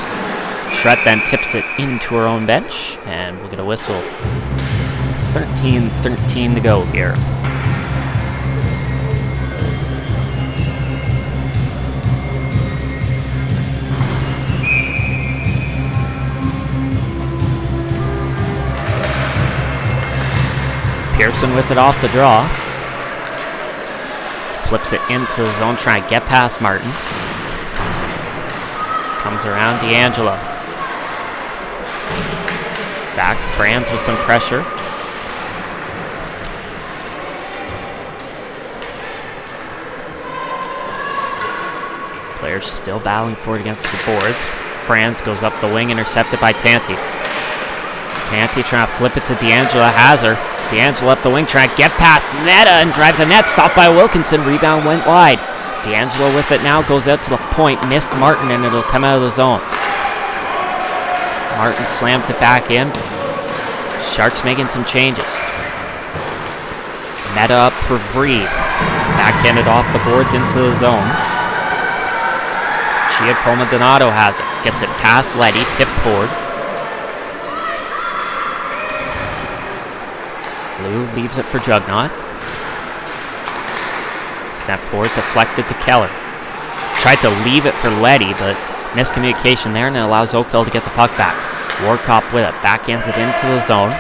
Schrett then tips it into her own bench, and we'll get a whistle. 13-13 to go here. Pearson with it off the draw. Flips it into the zone, trying to get past Martin. Comes around D'Angelo. Back Franz with some pressure. Players still battling for it against the boards. Franz goes up the wing, intercepted by Tanti. Tanti trying to flip it to D'Angelo, has her. D'Angelo up the wing, trying to get past Netta and drive the net. Stopped by Wilkinson. Rebound went wide. D'Angelo with it now, goes out to the point. Missed Martin, and it'll come out of the zone. Martin slams it back in. Sharks making some changes. Netta up for Vree. Backhanded off the boards into the zone. Giacomo Donato has it. Gets it past Letty, tipped forward. Lou leaves it for Jugnaught. Sent forward, deflected to Keller. Tried to leave it for Letty, but miscommunication there, and it allows Oakville to get the puck back. Warkop with it, backhanded into the zone.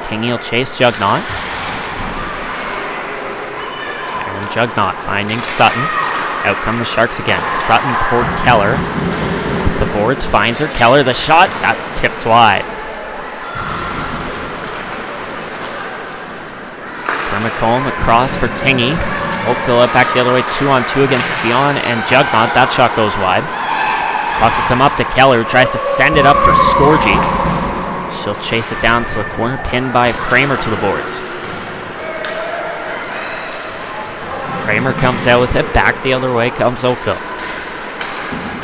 Tingy will chase Jugnaught. And Jugnaught finding Sutton. Out come the Sharks again. Sutton for Keller. Off the boards, finds her. Keller, the shot, got tipped wide. McComb across for Tingy. Oakville up back the other way, 2-on-2 against Dion and Jugnaught. That shot goes wide. Puck will come up to Keller, who tries to send it up for Scorgi. She'll chase it down to the corner, pinned by Kramer to the boards. Kramer comes out with it, back the other way comes Oakville.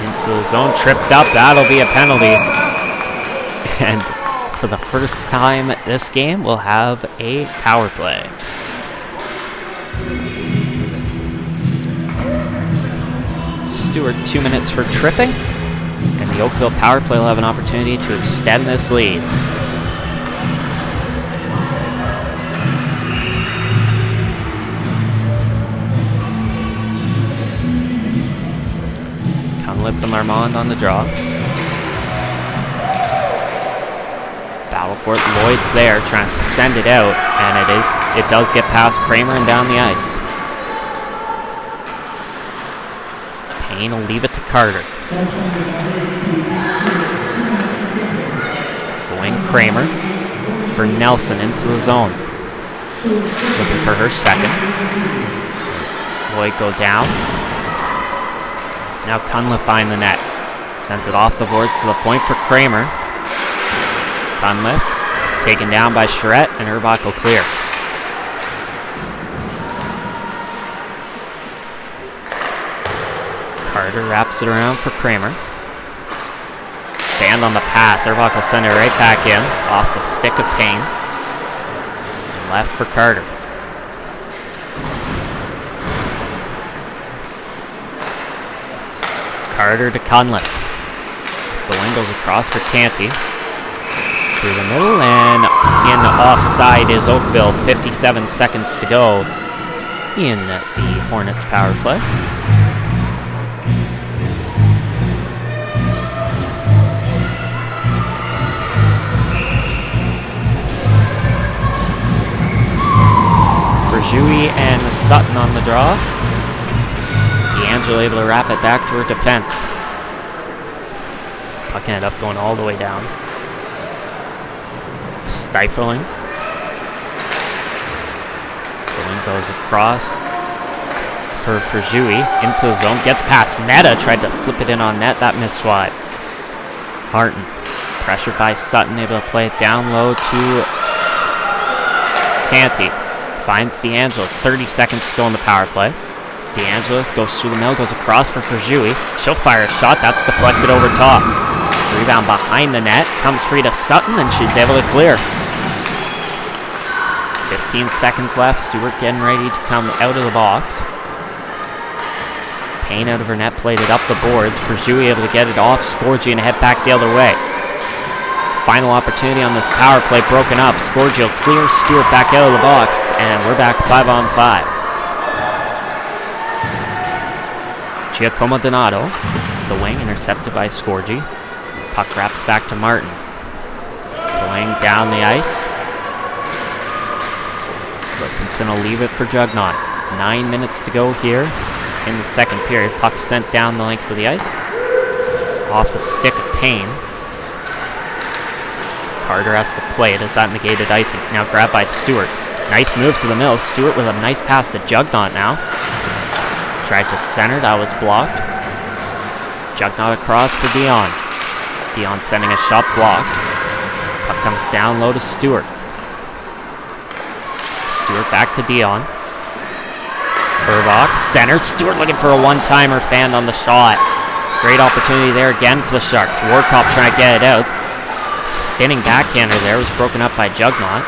Into the zone, tripped up, that'll be a penalty. And for the first time this game, we'll have a power play. Stewart 2 minutes for tripping, and the Oakville power play will have an opportunity to extend this lead. Cunliffe from Armand on the draw. Battle for it. Lloyd's there, trying to send it out, and it does get past Kramer and down the ice. Payne will leave it to Carter. Going Kramer for Nelson into the zone. Looking for her second. Lloyd go down. Now Cunliffe behind the net. Sends it off the boards to the point for Kramer. Cunliffe taken down by Charette, and Urbach will clear. Carter wraps it around for Kramer. Stand on the pass. Urbach will send it right back in off the stick of Payne. Left for Carter. Carter to Cunliffe. The wing goes across for Tanti. Through the middle, and in the offside is Oakville. 57 seconds to go in the Hornets power play. Berjui and Sutton on the draw. D'Angelo able to wrap it back to her defense. Puck ended up going all the way down. Stifling. Going goes across for Frujui into the zone. Gets past Meta. Tried to flip it in on net. That missed wide. Martin pressured by Sutton. Able to play it down low to Tanti. Finds D'Angelo. 30 seconds to go in the power play. D'Angelo goes through the middle. Goes across for Frujui. She'll fire a shot. That's deflected over top. Rebound behind the net. Comes free to Sutton, and she's able to clear. 15 seconds left. Stewart getting ready to come out of the box. Payne out of her net, played it up the boards. Frajui able to get it off Scorgi and head back the other way. Final opportunity on this power play broken up. Scorgi will clear Stewart back out of the box, and we're back 5-on-5. Giacomo Donato, the wing, intercepted by Scorgi. Puck wraps back to Martin. Going down the ice. Wilkinson will leave it for Jugnaught. 9 minutes to go here in the second period. Puck sent down the length of the ice. Off the stick of Payne. Carter has to play it as that negated icing. Now grabbed by Stewart. Nice move to the middle. Stewart with a nice pass to Jugnaught now. Tried to center, that was blocked. Jugnaught across for Dion. Dion sending a shot blocked. Puck comes down low to Stewart. Stewart back to Dion. Burbach, center. Stewart looking for a one-timer, fanned on the shot. Great opportunity there again for the Sharks. Warkop trying to get it out. Spinning backhander there was broken up by Jugnaught.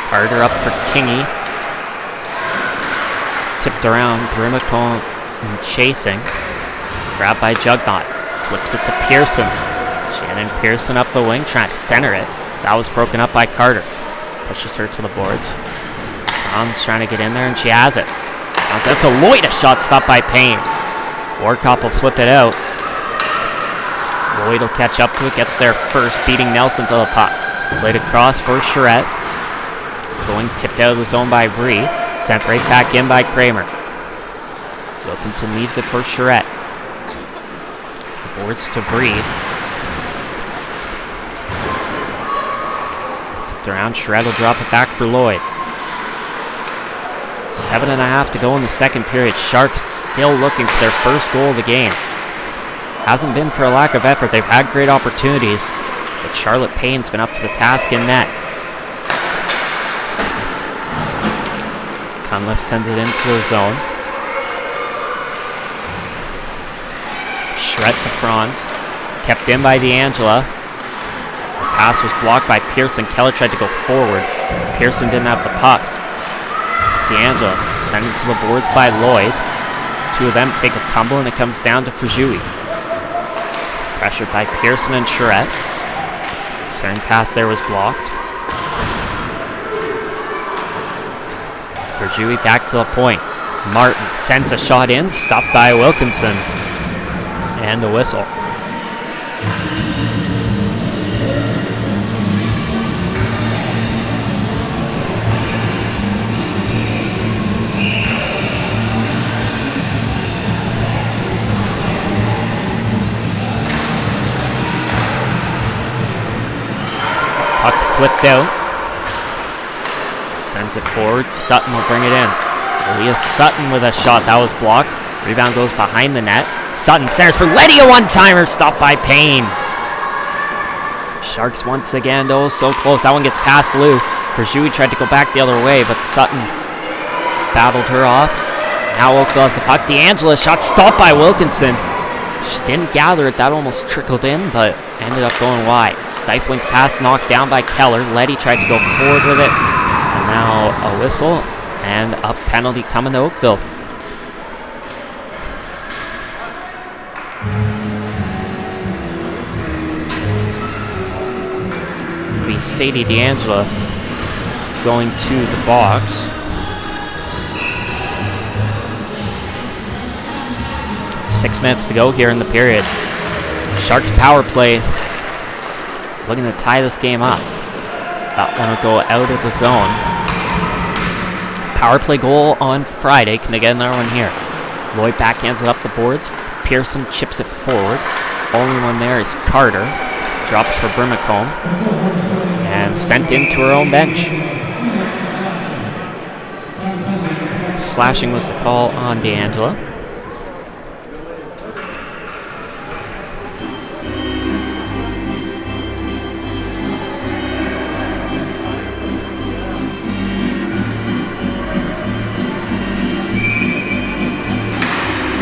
Carter up for Tingy. Tipped around. Brimacombe chasing. Grabbed by Jugnaught. Flips it to Pearson. Shannon Pearson up the wing, trying to center it. That was broken up by Carter. Pushes her to the boards. Franz trying to get in there, and she has it. Franz out to Lloyd, a shot stopped by Payne. Warkop will flip it out. Lloyd will catch up to it, gets there first, beating Nelson to the puck. Played across for Charette. Going tipped out of the zone by Vree. Sent right back in by Kramer. Wilkinson leaves it for Charette. The boards to Vree. Around. Charette will drop it back for Lloyd. 7.5 to go in the second period. Sharks still looking for their first goal of the game. Hasn't been for a lack of effort. They've had great opportunities, but Charlotte Payne's been up to the task in net. Cunliffe sends it into the zone. Charette to Franz. Kept in by D'Angela. Pass was blocked by Pearson. Keller tried to go forward. Pearson didn't have the puck. D'Angelo sent it to the boards by Lloyd. Two of them take a tumble, and it comes down to Frajui. Pressured by Pearson and Charette. Centering pass there was blocked. Frajui back to the point. Martin sends a shot in, stopped by Wilkinson. And the whistle. Puck flipped out. Sends it forward. Sutton will bring it in. Elias Sutton with a shot. That was blocked. Rebound goes behind the net. Sutton centers for Letty. A one-timer stopped by Payne. Sharks once again, though, so close. That one gets past Lou. Frajui tried to go back the other way, but Sutton battled her off. Now Oakville has the puck. D'Angelo shot stopped by Wilkinson. She didn't gather it. That almost trickled in, but ended up going wide. Stifling's pass knocked down by Keller. Letty tried to go forward with it. And now a whistle and a penalty coming to Oakville. It'll be Sadie D'Angelo going to the box. 6 minutes to go here in the period. Sharks power play looking to tie this game up. That one will go out of the zone. Power play goal on Friday. Can they get another one here? Lloyd backhands it up the boards. Pearson chips it forward. Only one there is Carter. Drops for Brimacombe. And sent into her own bench. Slashing was the call on D'Angelo.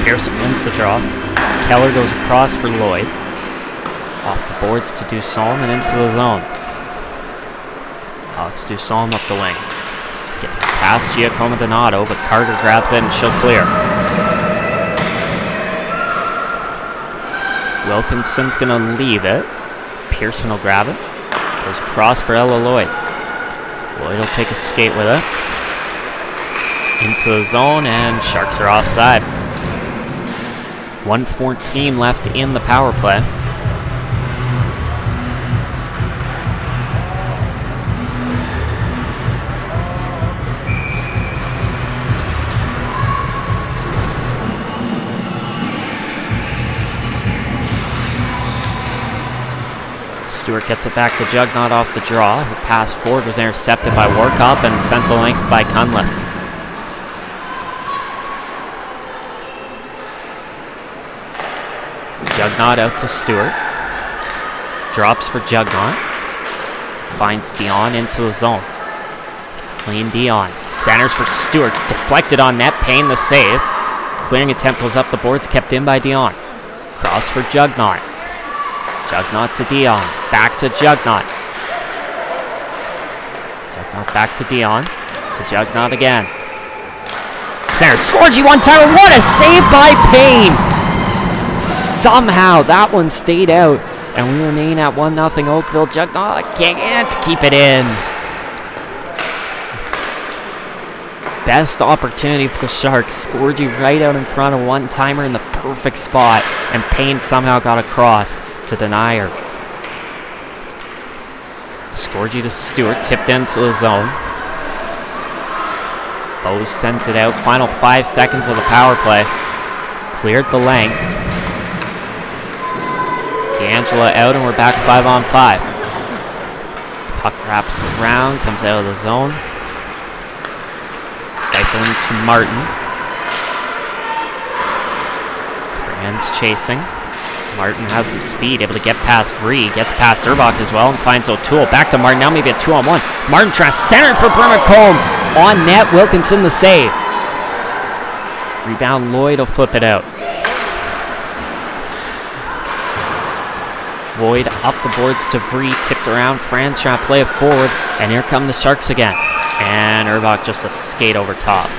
Pearson wins the draw. Keller goes across for Lloyd. Off the boards to Dussault and into the zone. Looks Dusom up the wing. Gets it past Giacomo Donato, but Carter grabs it and she'll clear. Wilkinson's going to leave it. Pearson will grab it. Goes across for Ella Lloyd. Lloyd will take a skate with it. Into the zone, and Sharks are offside. 1:14 left in the power play. Stewart gets it back to Jugnaught off the draw. Her pass forward was intercepted by Warkop and sent the length by Cunliffe. Jugnaught out to Stewart. Drops for Jugnaught. Finds Dion into the zone. Clean Dion. Centers for Stewart. Deflected on net. Payne the save. Clearing attempt goes up the boards. Kept in by Dion. Cross for Jugnaught. Jugnaught to Dion. Back to Jugnaught. Jugnaught back to Dion. To Jugnaught again. Center. Scorgy one-timer. What a save by Payne! Somehow that one stayed out, and we remain at 1-0 Oakville. Jugnaught can't keep it in. Best opportunity for the Sharks. Scorgy right out in front of one-timer in the perfect spot, and Payne somehow got across to deny her. Scorgy to Stewart, tipped into the zone. Bose sends it out. Final 5 seconds of the power play. Cleared the length. D'Angela out, and we're back 5-on-5. Puck wraps around, comes out of the zone. Stifling to Martin. Franz chasing. Martin has some speed, able to get past Vree. Gets past Urbach as well and finds O'Toole. Back to Martin, now maybe a 2-on-1. Martin tries center for Brimacombe. On net, Wilkinson the save. Rebound, Lloyd will flip it out. Lloyd up the boards to Vree, tipped around. Franz trying to play it forward, and here come the Sharks again. And Urbach just a skate over top.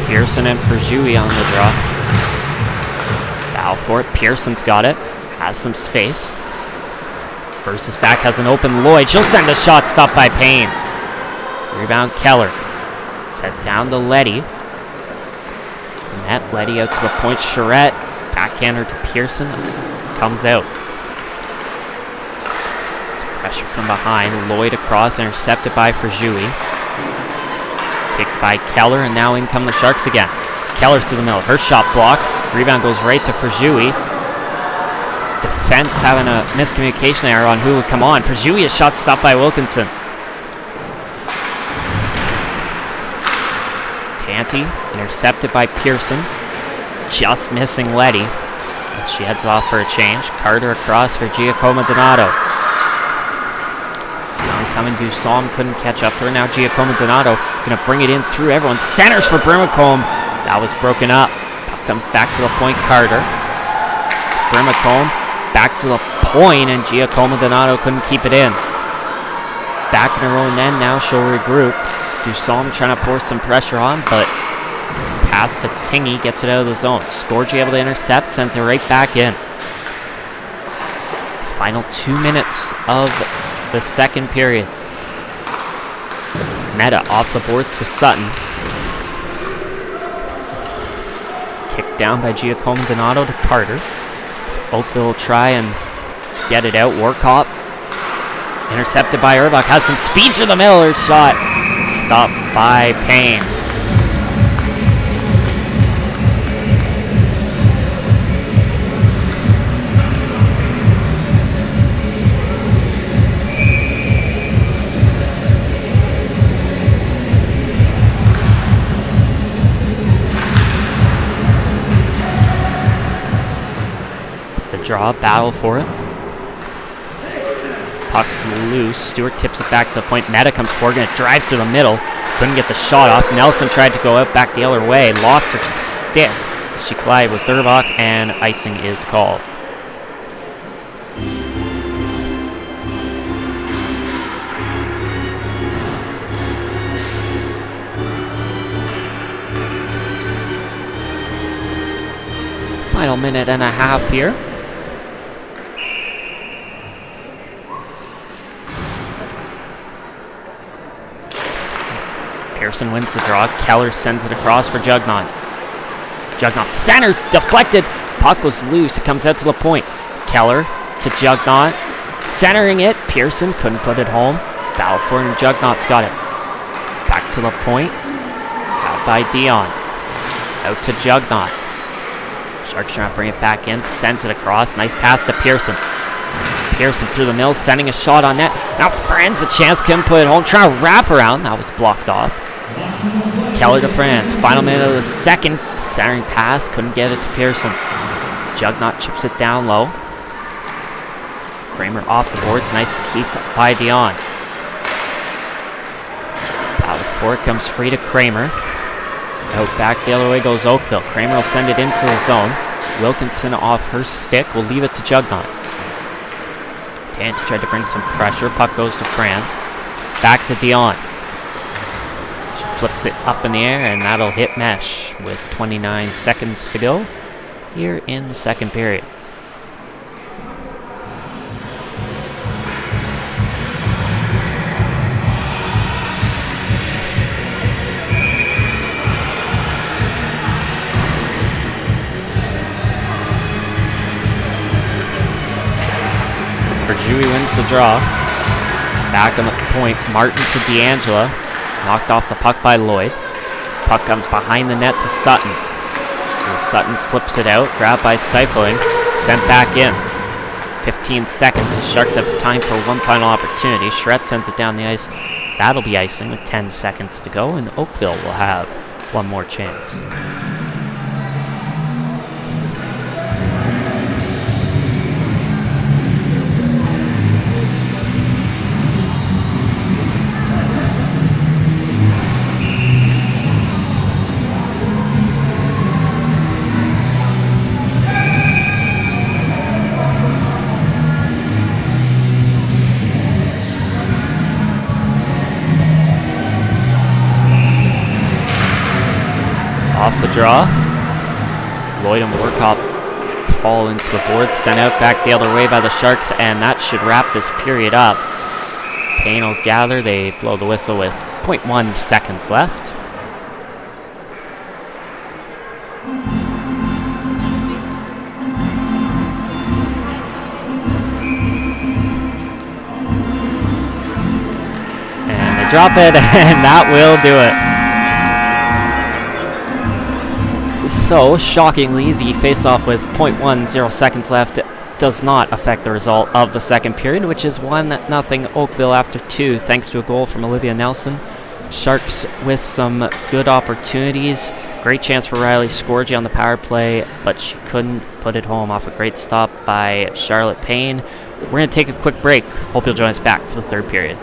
Pearson and Frujui on the draw. Battle for it. Pearson's got it. Has some space. Versus back has an open Lloyd. She'll send a shot, stopped by Payne. Rebound Keller. Set down to Letty. Net Letty out to the point. Charette. Backhander to Pearson. Comes out. Some pressure from behind. Lloyd across. Intercepted by Frujui. Kicked by Keller, and now in come the Sharks again. Keller through the middle. Her shot blocked. Rebound goes right to Frujui. Defense having a miscommunication error on who would come on. Frujui, a shot stopped by Wilkinson. Tanti intercepted by Pearson. Just missing Letty as she heads off for a change. Carter across for Giacomo Donato. Coming Dusom couldn't catch up to her. Now Giacomo Donato gonna bring it in through everyone. Centers for Brimacombe. That was broken up. Puck comes back to the point. Carter. Brimacombe back to the point, and Giacomo Donato couldn't keep it in. Back in her own end now. She'll regroup. Dusom trying to force some pressure on, but pass to Tingy gets it out of the zone. Scorgy able to intercept, sends it right back in. Final 2 minutes of the second period. Meta off the boards to Sutton. Kicked down by Giacomo Donato to Carter. So Oakville will try and get it out. Warkop intercepted by Urbach. Has some speed to the middle. Her shot stopped by Payne. Draw, battle for it. Puck's loose. Stewart tips it back to the point. Meta comes forward, going to drive through the middle. Couldn't get the shot off. Nelson tried to go out back the other way. Lost her stick. She collided with Durbach, and icing is called. Final minute and a half here. Pearson wins the draw. Keller sends it across for Jugnaught. Jugnaught centers, deflected. Puck was loose. It comes out to the point. Keller to Jugnaught. Centering it. Pearson couldn't put it home. Balfour and Jugnaught's got it. Back to the point. Out by Dion. Out to Jugnaught. Sharks trying to bring it back in. Sends it across. Nice pass to Pearson. Pearson through the middle, sending a shot on net. Now Franz a chance, couldn't put it home. Trying to wrap around. That was blocked off. Keller to Franz. Final minute of the second. Centering pass. Couldn't get it to Pearson. Jugnaught chips it down low. Kramer off the boards. Nice keep by Dion. Balfour comes free to Kramer. Out back the other way goes Oakville. Kramer will send it into the zone. Wilkinson off her stick. Will leave it to Jugnaught. Dante tried to bring some pressure. Puck goes to Franz. Back to Dion. She flips it up in the air, and that'll hit mesh with 29 seconds to go here in the second period. Dewey wins the draw. Back on the point, Martin to D'Angela. Knocked off the puck by Lloyd. Puck comes behind the net to Sutton. And Sutton flips it out, grabbed by Stifling, sent back in. 15 seconds, the Sharks have time for one final opportunity. Schrett sends it down the ice. That'll be icing with 10 seconds to go, and Oakville will have one more chance. Off the draw. Lloyd and Warkop fall into the board, sent out back the other way by the Sharks, and that should wrap this period up. Payne will gather. They blow the whistle with 0.1 seconds left. And they drop it, and that will do it. So, shockingly, the face-off with 0.10 seconds left does not affect the result of the second period, which is 1-0 Oakville after 2, thanks to a goal from Olivia Nelson. Sharks with some good opportunities. Great chance for Riley Scorgi on the power play, but she couldn't put it home off a great stop by Charlotte Payne. We're going to take a quick break. Hope you'll join us back for the third period.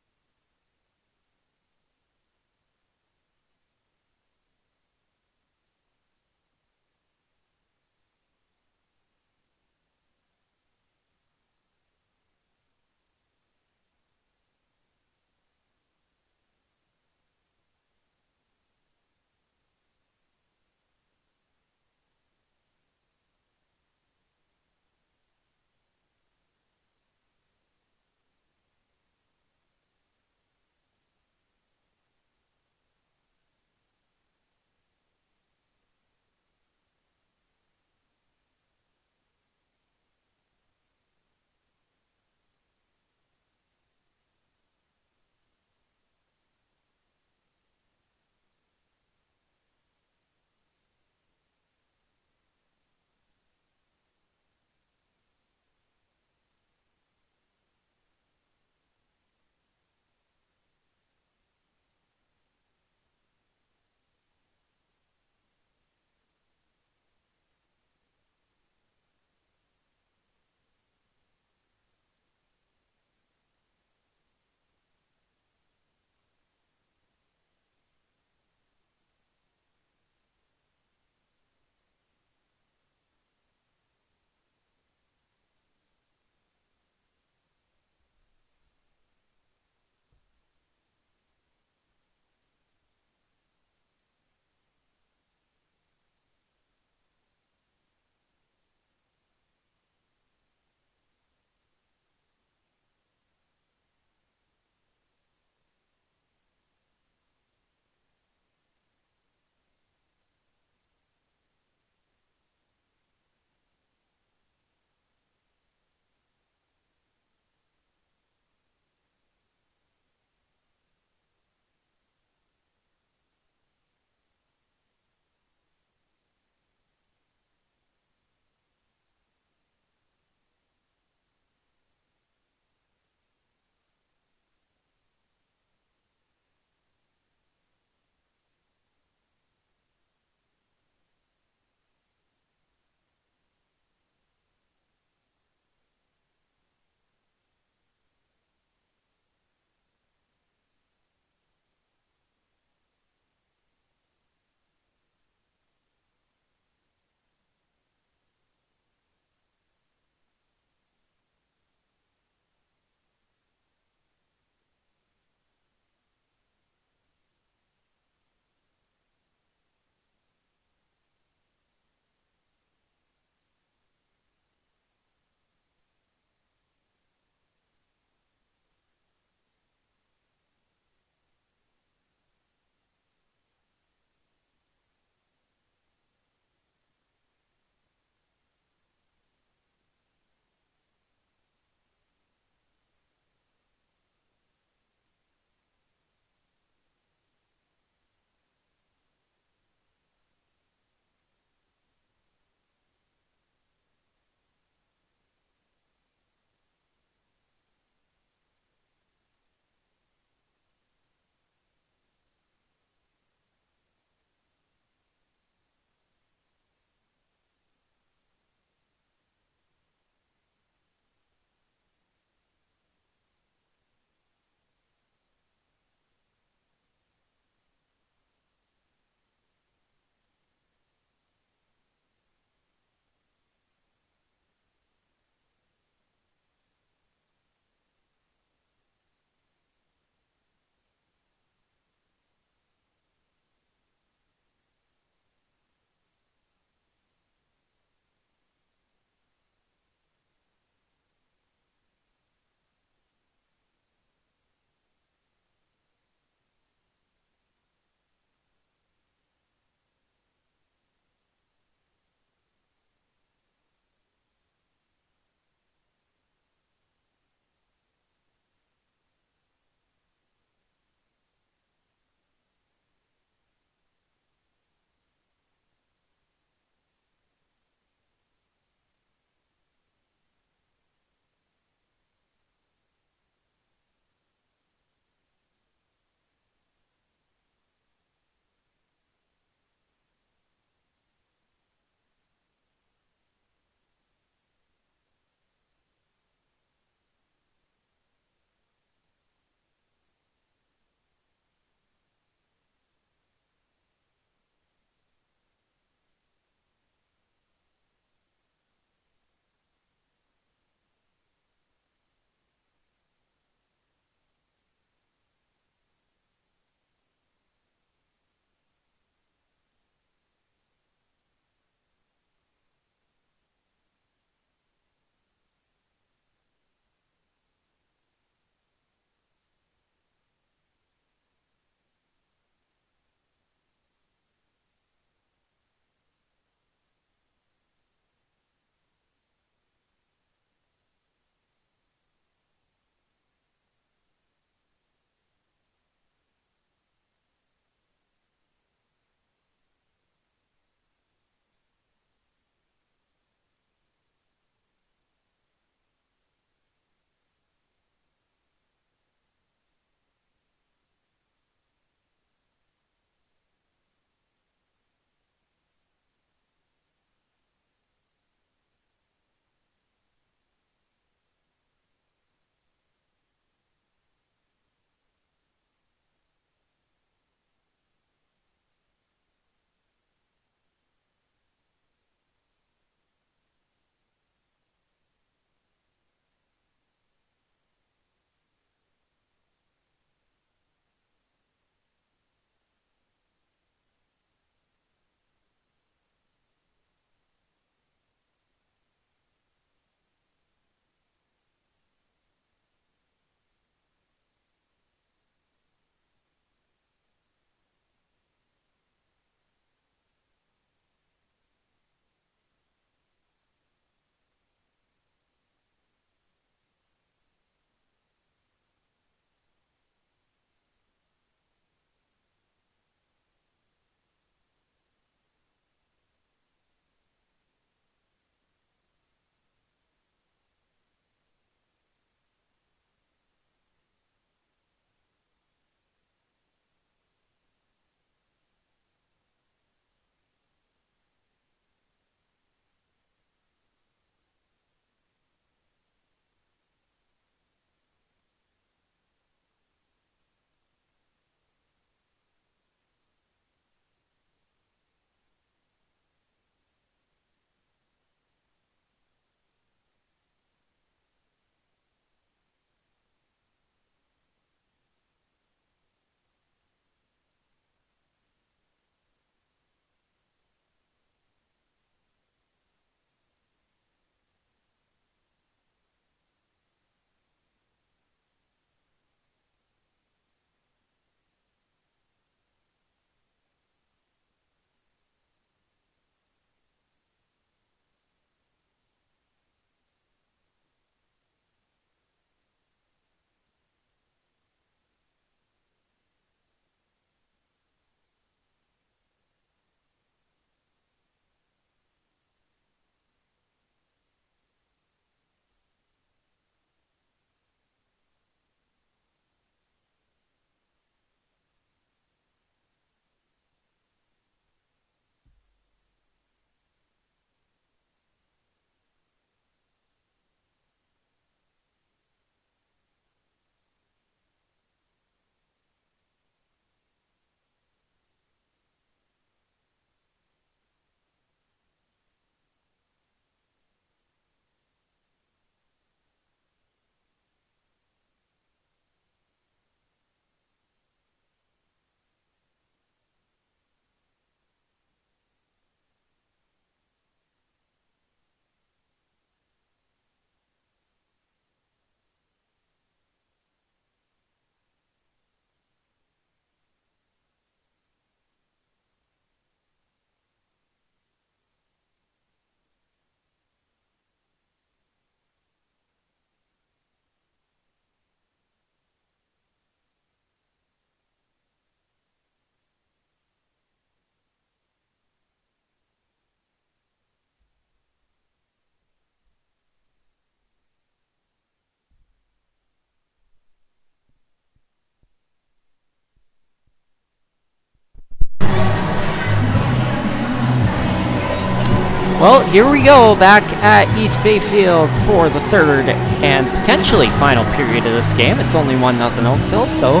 Well, here we go back at East Bayfield for the third and potentially final period of this game. It's only 1-0 Oakville, so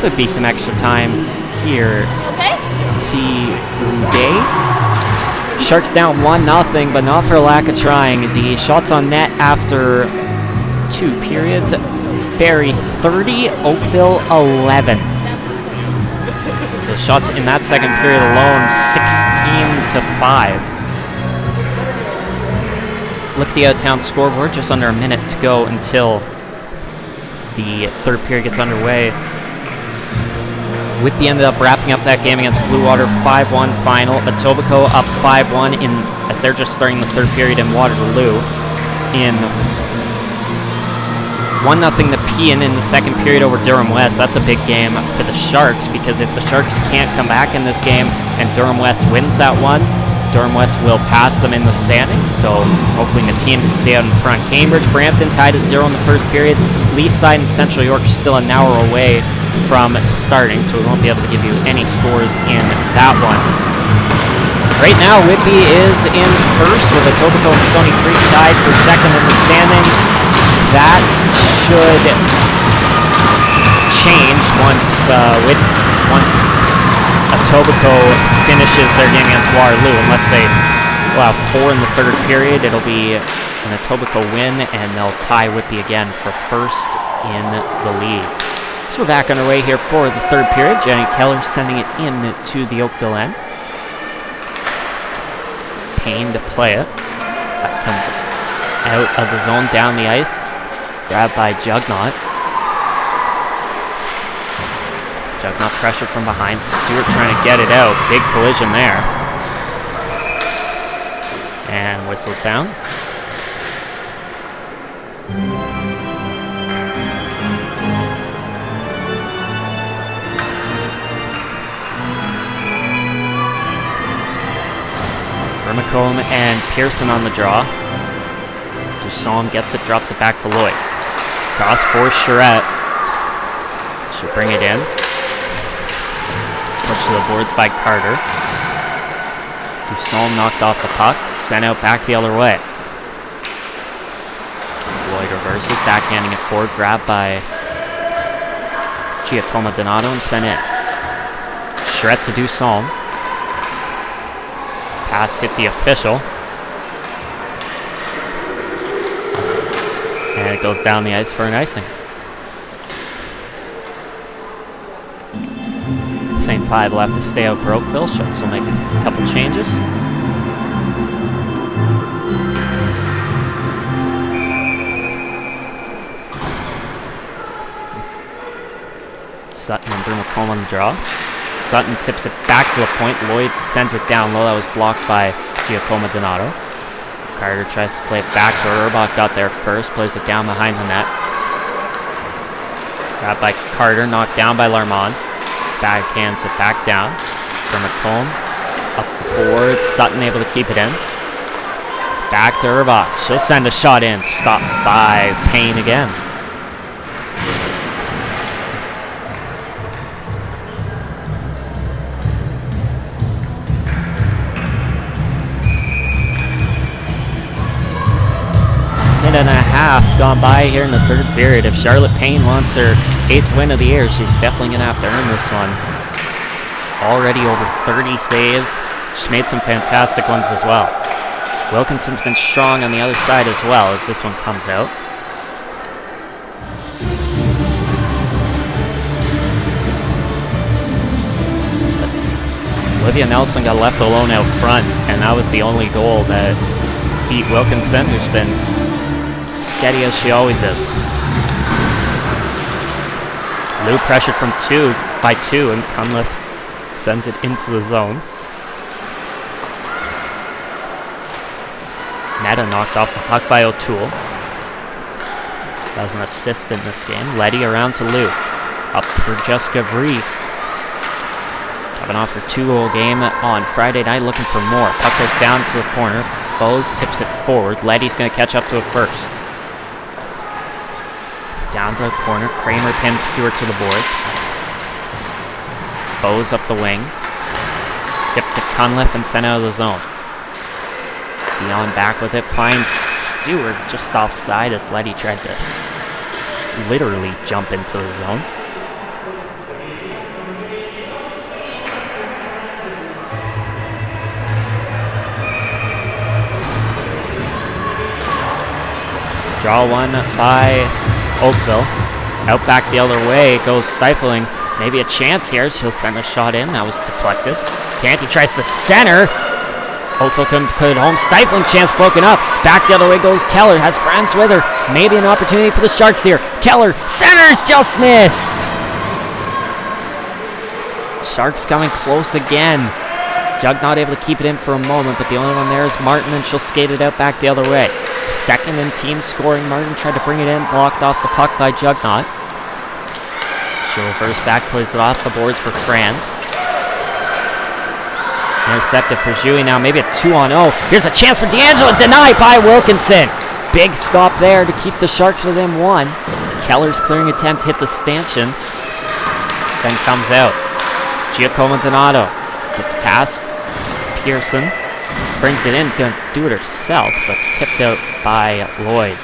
could be some extra time here today. Sharks down 1-0, but not for lack of trying. The shots on net after 2 periods. Barrie 30, Oakville 11. The shots in that second period alone, 16-5. Look at the out-of-town scoreboard, just under a minute to go until the third period gets underway. Whitby ended up wrapping up that game against Blue Water 5-1 final. Etobicoke up 5-1 as they're just starting the third period in Waterloo. In 1-0 to Pean in the second period over Durham West. That's a big game for the Sharks, because if the Sharks can't come back in this game and Durham West wins that one, Durham West will pass them in the standings, so hopefully Nepean can stay out in front. Cambridge, Brampton tied at 0 in the first period. Leaside and Central York still an hour away from starting, so we won't be able to give you any scores in that one. Right now, Whitby is in first with Etobicoke and Stony Creek tied for second in the standings. That should change once Etobicoke finishes their game against Waterloo. Unless they will have 4 in the third period, it'll be an Etobicoke win, and they'll tie Whitby again for first in the league. So we're back underway here for the third period. Jenny Keller sending it in to the Oakville end. Payne to play it. That comes out of the zone, down the ice. Grabbed by Jugnaught. Jugnaught pressured from behind. Stewart trying to get it out. Big collision there. And whistled down. Vermicombe and Pearson on the draw. Dusom gets it, drops it back to Lloyd. Cross for Charette. Should bring it in. Pushed to the boards by Carter. Dusom knocked off the puck, sent out back the other way. Lloyd reverses, backhanding it forward, grabbed by Giacomo Donato and sent in. Charette to Dusom. Pass hit the official. And it goes down the ice for an icing. Same 5 left to stay out for Oakville. Sharks will make a couple changes. Sutton and Vermicombe on the draw. Sutton tips it back to the point. Lloyd sends it down low. That was blocked by Giacomo Donato. Carter tries to play it back to Urbach. Got there first. Plays it down behind the net. Grabbed by Carter. Knocked down by Larmond. Backhands it back down. Vermicombe up the board. Sutton able to keep it in. Back to Urbach. She'll send a shot in. Stopped by Payne again. And a half gone by here in the third period. If Charlotte Payne wants her 8th win of the year, she's definitely going to have to earn this one. Already over 30 saves. She's made some fantastic ones as well. Wilkinson's been strong on the other side as well as this one comes out. Olivia Nelson got left alone out front, and that was the only goal that beat Wilkinson, who's been steady as she always is. Lou pressured from by two, and Cunliffe sends it into the zone. Netta knocked off the puck by O'Toole. That was an assist in this game. Letty around to Lou. Up for Jessica Vree. Coming off her 2-goal game on Friday night, looking for more. Puck goes down to the corner. Bose tips it forward. Letty's going to catch up to it first. Down to the corner. Kramer pins Stewart to the boards. Bose up the wing. Tip to Cunliffe and sent out of the zone. Dion back with it, finds Stewart just offside as Letty tried to literally jump into the zone. Draw one by Oakville. Out back the other way, goes Stifling. Maybe a chance here. She'll send a shot in. That was deflected. Tanti tries to center. Oakville couldn't put it home. Stifling chance broken up. Back the other way goes Keller. Has friends with her. Maybe an opportunity for the Sharks here. Keller centers, just missed. Sharks coming close again. Jug not able to keep it in for a moment, but the only one there is Martin, and she'll skate it out back the other way. Second in team scoring. Martin tried to bring it in, blocked off the puck by Jugnot. She'll reverse back, plays it off the boards for Franz. Intercepted for Jui now, maybe a 2-on-0. Here's a chance for D'Angelo, denied by Wilkinson. Big stop there to keep the Sharks within one. Keller's clearing attempt hit the stanchion, then comes out. Giacomo Donato gets past Pearson, brings it in, gonna do it herself, but tipped out by Lloyd.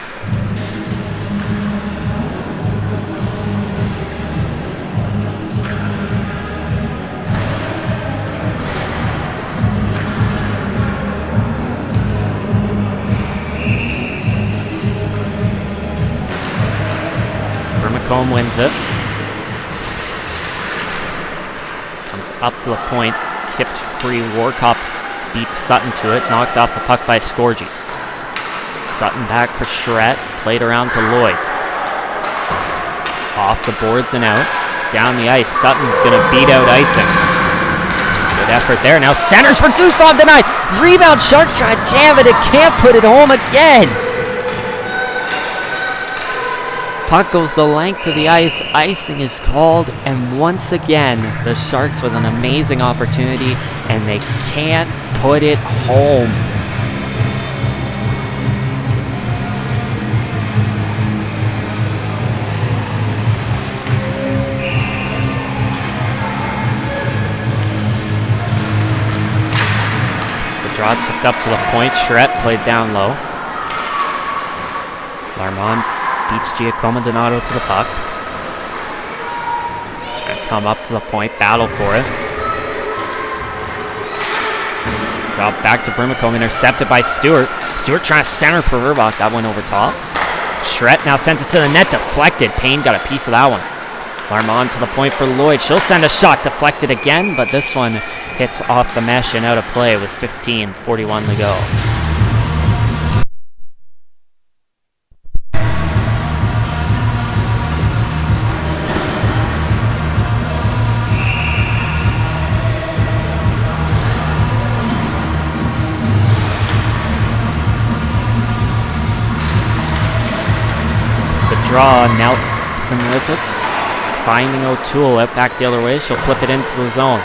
Combe wins it. Comes up to the point, tipped free. Warcop beats Sutton to it, knocked off the puck by Scorgi. Sutton back for Charette, played around to Lloyd. Off the boards and out. Down the ice, Sutton gonna beat out Icing. Good effort there. Now centers for Dussault, denied. Rebound, Sharks try to jam it, it can't put it home again. Puck goes the length of the ice, icing is called, and once again, the Sharks with an amazing opportunity, and they can't put it home. As the draw tipped up to the point, Charette played down low. Larmont beats Giacomo Donato to the puck. Trying to come up to the point, battle for it. Drop back to Brimacombe, intercepted by Stewart. Stewart trying to center for Herbach, that went over top. Charette now sends it to the net, deflected. Payne got a piece of that one. Larmont to the point for Lloyd. She'll send a shot, deflected again, but this one hits off the mesh and out of play with 15:41 to go. Draw, Nelson with it, finding O'Toole out back the other way. She'll flip it into the zone.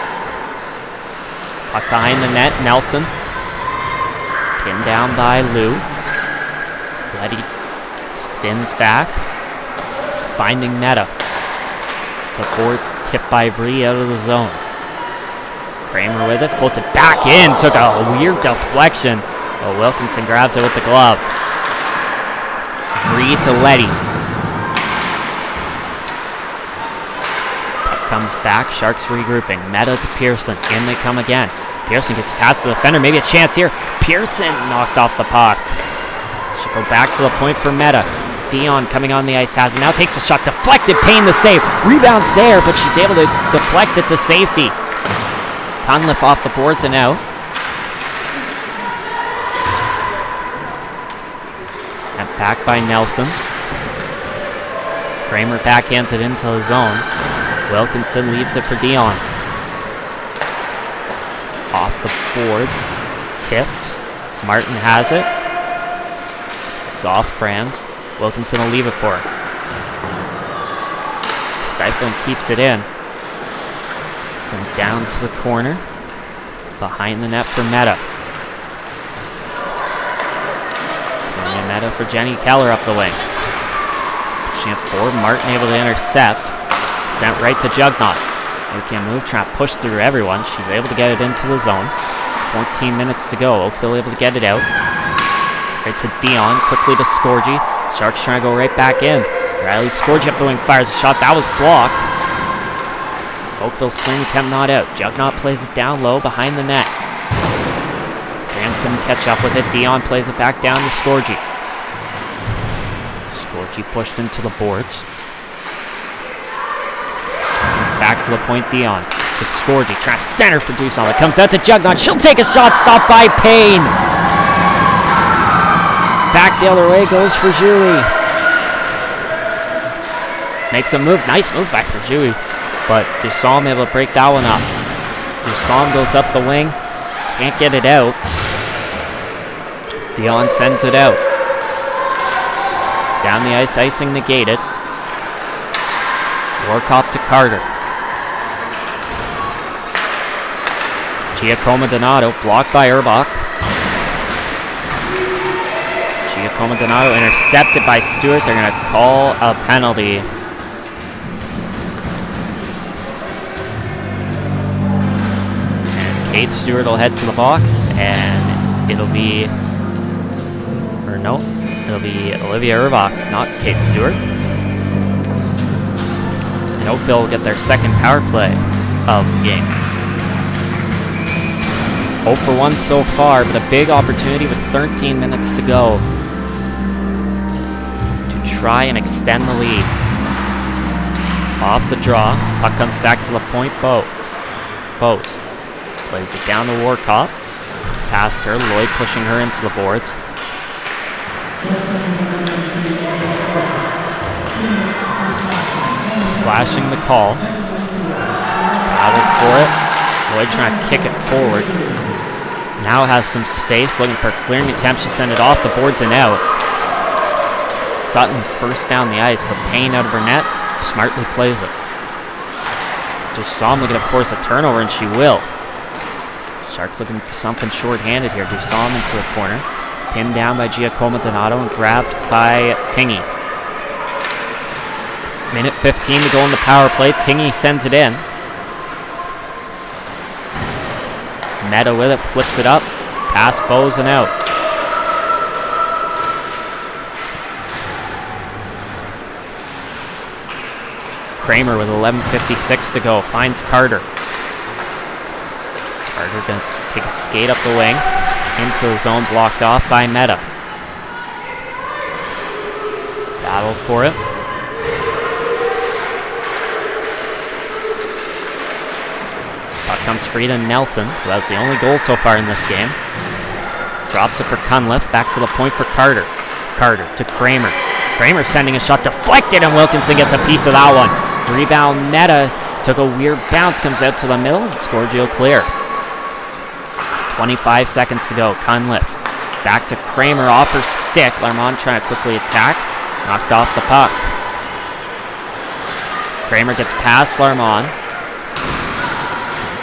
Puck behind the net, Nelson. Pinned down by Lou. Letty spins back, finding Netta. The board's tipped by Vree out of the zone. Kramer with it, floats it back in, took a weird deflection. But Wilkinson grabs it with the glove. Vree to Letty. Comes back, Sharks regrouping. Meta to Pearson, in they come again. Pearson gets past the defender, maybe a chance here. Pearson knocked off the puck. Should go back to the point for Meta. Dion coming on the ice, has it now, takes a shot, deflected, Payne the save. Rebounds there, but she's able to deflect it to safety. Conliffe off the boards and out. Sent back by Nelson. Kramer backhands it into the zone. Wilkinson leaves it for Dion. Off the boards, tipped. Martin has it. It's off Franz. Wilkinson will leave it for her. Stifling keeps it in. Sent down to the corner. Behind the net for Meta. Sonia Meta for Jenny Keller up the wing. Pushing it forward, Martin able to intercept. Sent right to Jugnot. They can move, trying to push through everyone. She's able to get it into the zone. 14 minutes to go. Oakville able to get it out. Right to Dion, quickly to Scorgi. Sharks trying to go right back in. Riley Scorgi up the wing, fires a shot. That was blocked. Oakville's clean attempt not out. Jugnaut plays it down low behind the net. Rams couldn't catch up with it. Dion plays it back down to Scorgi. Scorgi pushed into the boards. Comes back to the point. Dion to Scorgi. Trying to center for Dusson. It comes out to Jugnaut. She'll take a shot. Stopped by Payne. Back the other way goes for Jui. Makes a move. Nice move by Fujui. But Dusson able to break that one up. Dusson goes up the wing. Can't get it out. Dion sends it out. Down the ice, icing negated. Warkop to Carter. Giacomo Donato blocked by Urbach. Giacomo Donato intercepted by Stewart. They're going to call a penalty. And Kate Stewart will head to the box, and it'll be Olivia Urbach, not Kate Stewart. And Oakville will get their second power play of the game. 0 for 1 so far, but a big opportunity with 13 minutes to go to try and extend the lead. Off the draw, puck comes back to the point. Bose plays it down to Warkop. It's past her, Lloyd pushing her into the boards. Slashing the call. Battle for it. Lloyd trying to kick it forward. Now has some space, looking for a clearing attempt. She sent it off the boards and out. Sutton first down the ice, but Payne out of her net smartly plays it. Dusson looking to force a turnover, and she will. Sharks looking for something short-handed here. Dusson into the corner. Pinned down by Giacomo Donato and grabbed by Tingy. Minute 15 to go in the power play. Tingy sends it in. Meta with it, flips it up. Pass Bose and out. Kramer with 11:56 to go. Finds Carter. Carter going to take a skate up the wing. Into the zone, blocked off by Meta. Battle for it. Puck comes free to Nelson, who has the only goal so far in this game. Drops it for Cunliffe, back to the point for Carter. Carter to Kramer. Kramer sending a shot deflected, and Wilkinson gets a piece of that one. Rebound, Meta took a weird bounce, comes out to the middle, and Scorgio clear. 25 seconds to go. Cunliffe back to Kramer off her stick. Larmont trying to quickly attack. Knocked off the puck. Kramer gets past Larmont.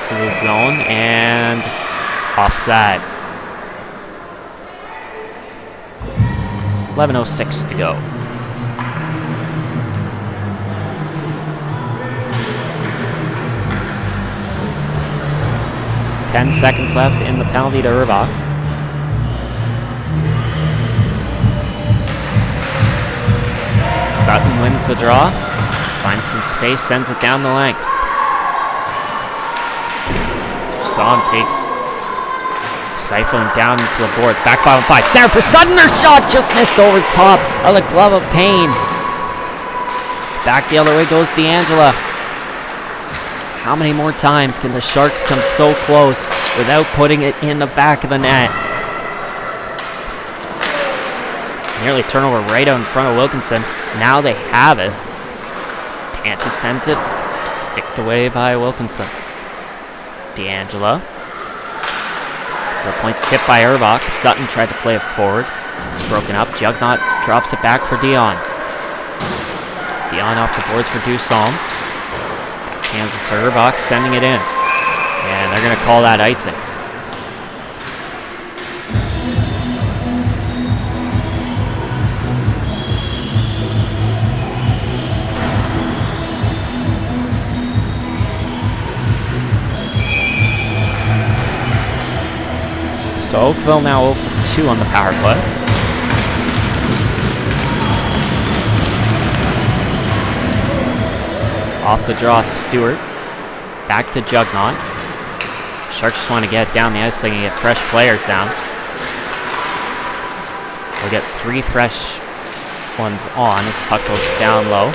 To the zone and offside. 11:06 to go. Ten seconds left in the penalty to Urbach. Sutton wins the draw. Finds some space, sends it down the length. Dusson takes siphoning down into the boards. Back 5-on-5. Center for Sutton. Her shot just missed over top of the glove of Payne. Back the other way goes D'Angela. How many more times can the Sharks come so close without putting it in the back of the net? Nearly turnover right out in front of Wilkinson. Now they have it. Tanti sends it. Sticked away by Wilkinson. D'Angela. To the point, tipped by Urbach. Sutton tried to play it forward. It's broken up. Jugnaut drops it back for Dion. Dion off the boards for Dusson. Hands it to Urbach, sending it in. And they're going to call that icing. So Oakville now 0 for 2 on the power play. Off the draw, Stewart. Back to Jugnaut. Sharks just want to get it down the ice so they can get fresh players down. We'll get 3 fresh ones on. This puck goes down low.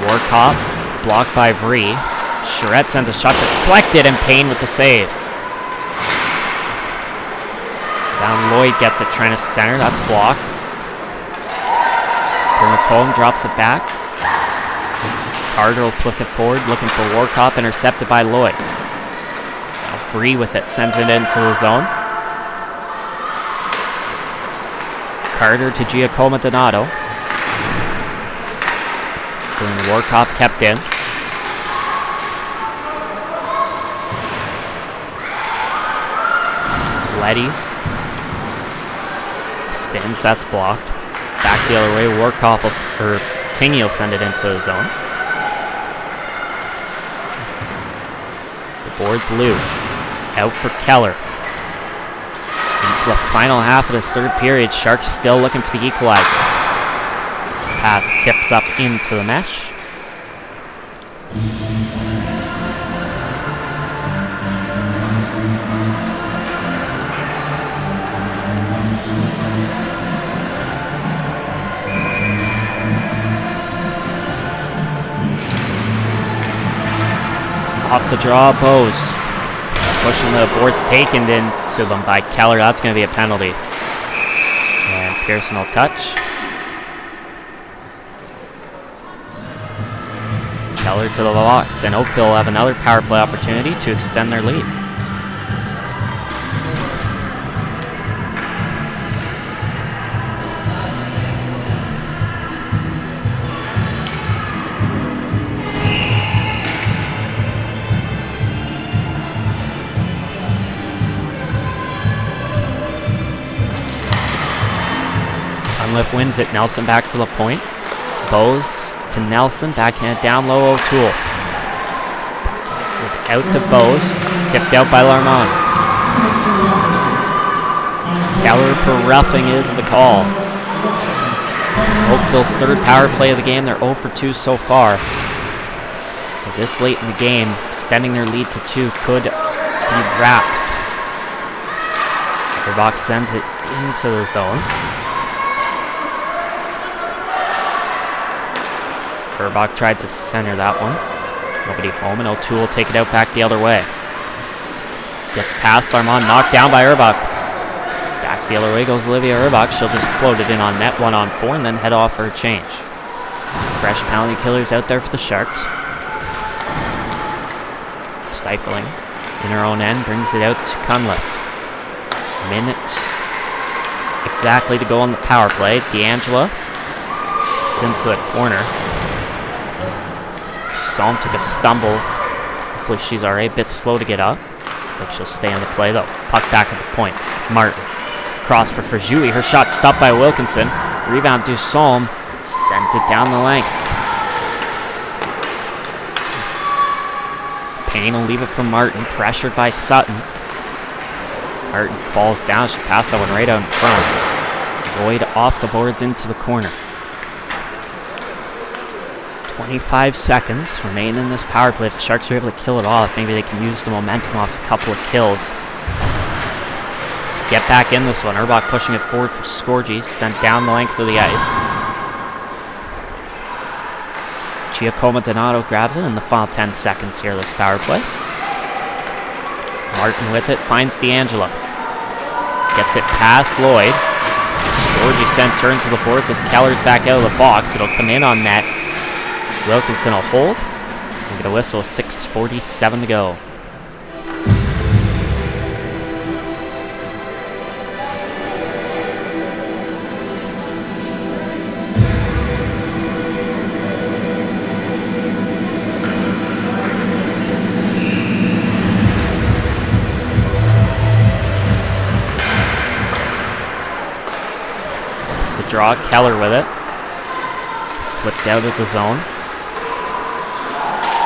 Warcop, blocked by Vree. Charette sends a shot deflected, and Payne with the save. Down Lloyd gets it, trying to center. That's blocked. McComb drops it back. Carter will flick it forward, looking for Warcop, intercepted by Lloyd. Now Vree with it, sends it into the zone. Carter to Giacomo Donato. Warcop kept in. Letty spins, that's blocked. Back the other way, Warcop or Tingy will send it into the zone. The board's Lou. Out for Keller. Into the final half of this third period, Sharks still looking for the equalizer. Pass tips up into the mesh. Off the draw, Bose. Pushing the boards taken into them by Keller. That's going to be a penalty. And Pearson will touch. Keller to the box, and Oakville will have another power play opportunity to extend their lead. Cunliffe wins it. Nelson back to the point. Bose to Nelson. Backhand down low. O'Toole. Out to Bose. Tipped out by Larmont. Keller for roughing is the call. Oakville's third power play of the game. They're 0 for 2 so far. But this late in the game, extending their lead to 2 could be wraps. Urbach sends it into the zone. Urbach tried to center that one. Nobody home, and O'Toole will take it out back the other way. Gets past Armand, knocked down by Urbach. Back the other way goes Olivia Urbach. She'll just float it in on net 1-on-4 and then head off for a change. Fresh penalty killers out there for the Sharks. Stifling in her own end, brings it out to Cunliffe. Minutes exactly to go on the power play. D'Angela. It's into the corner. Psalm took a stumble. Hopefully she's alright. A bit slow to get up. Looks like she'll stay on the play though. Puck back at the point. Martin. Cross for Frajui. Her shot stopped by Wilkinson. Rebound Dusalm. Sends it down the length. Payne will leave it for Martin. Pressured by Sutton. Martin falls down. She passed that one right out in front. Lloyd off the boards into the corner. 25 seconds remain in this power play. If the Sharks are able to kill it off, maybe they can use the momentum off a couple of kills to get back in this one. Urbach pushing it forward for Scorgi, sent down the length of the ice. Giacomo Donato grabs it in the final 10 seconds here of this power play. Martin with it, finds D'Angela. Gets it past Lloyd. Scorgi sends her into the boards as Keller's back out of the box. It'll come in on net. Wilkinson will hold. We'll get a whistle, 6:47 to go. It's the draw, Keller with it. Flipped out of the zone.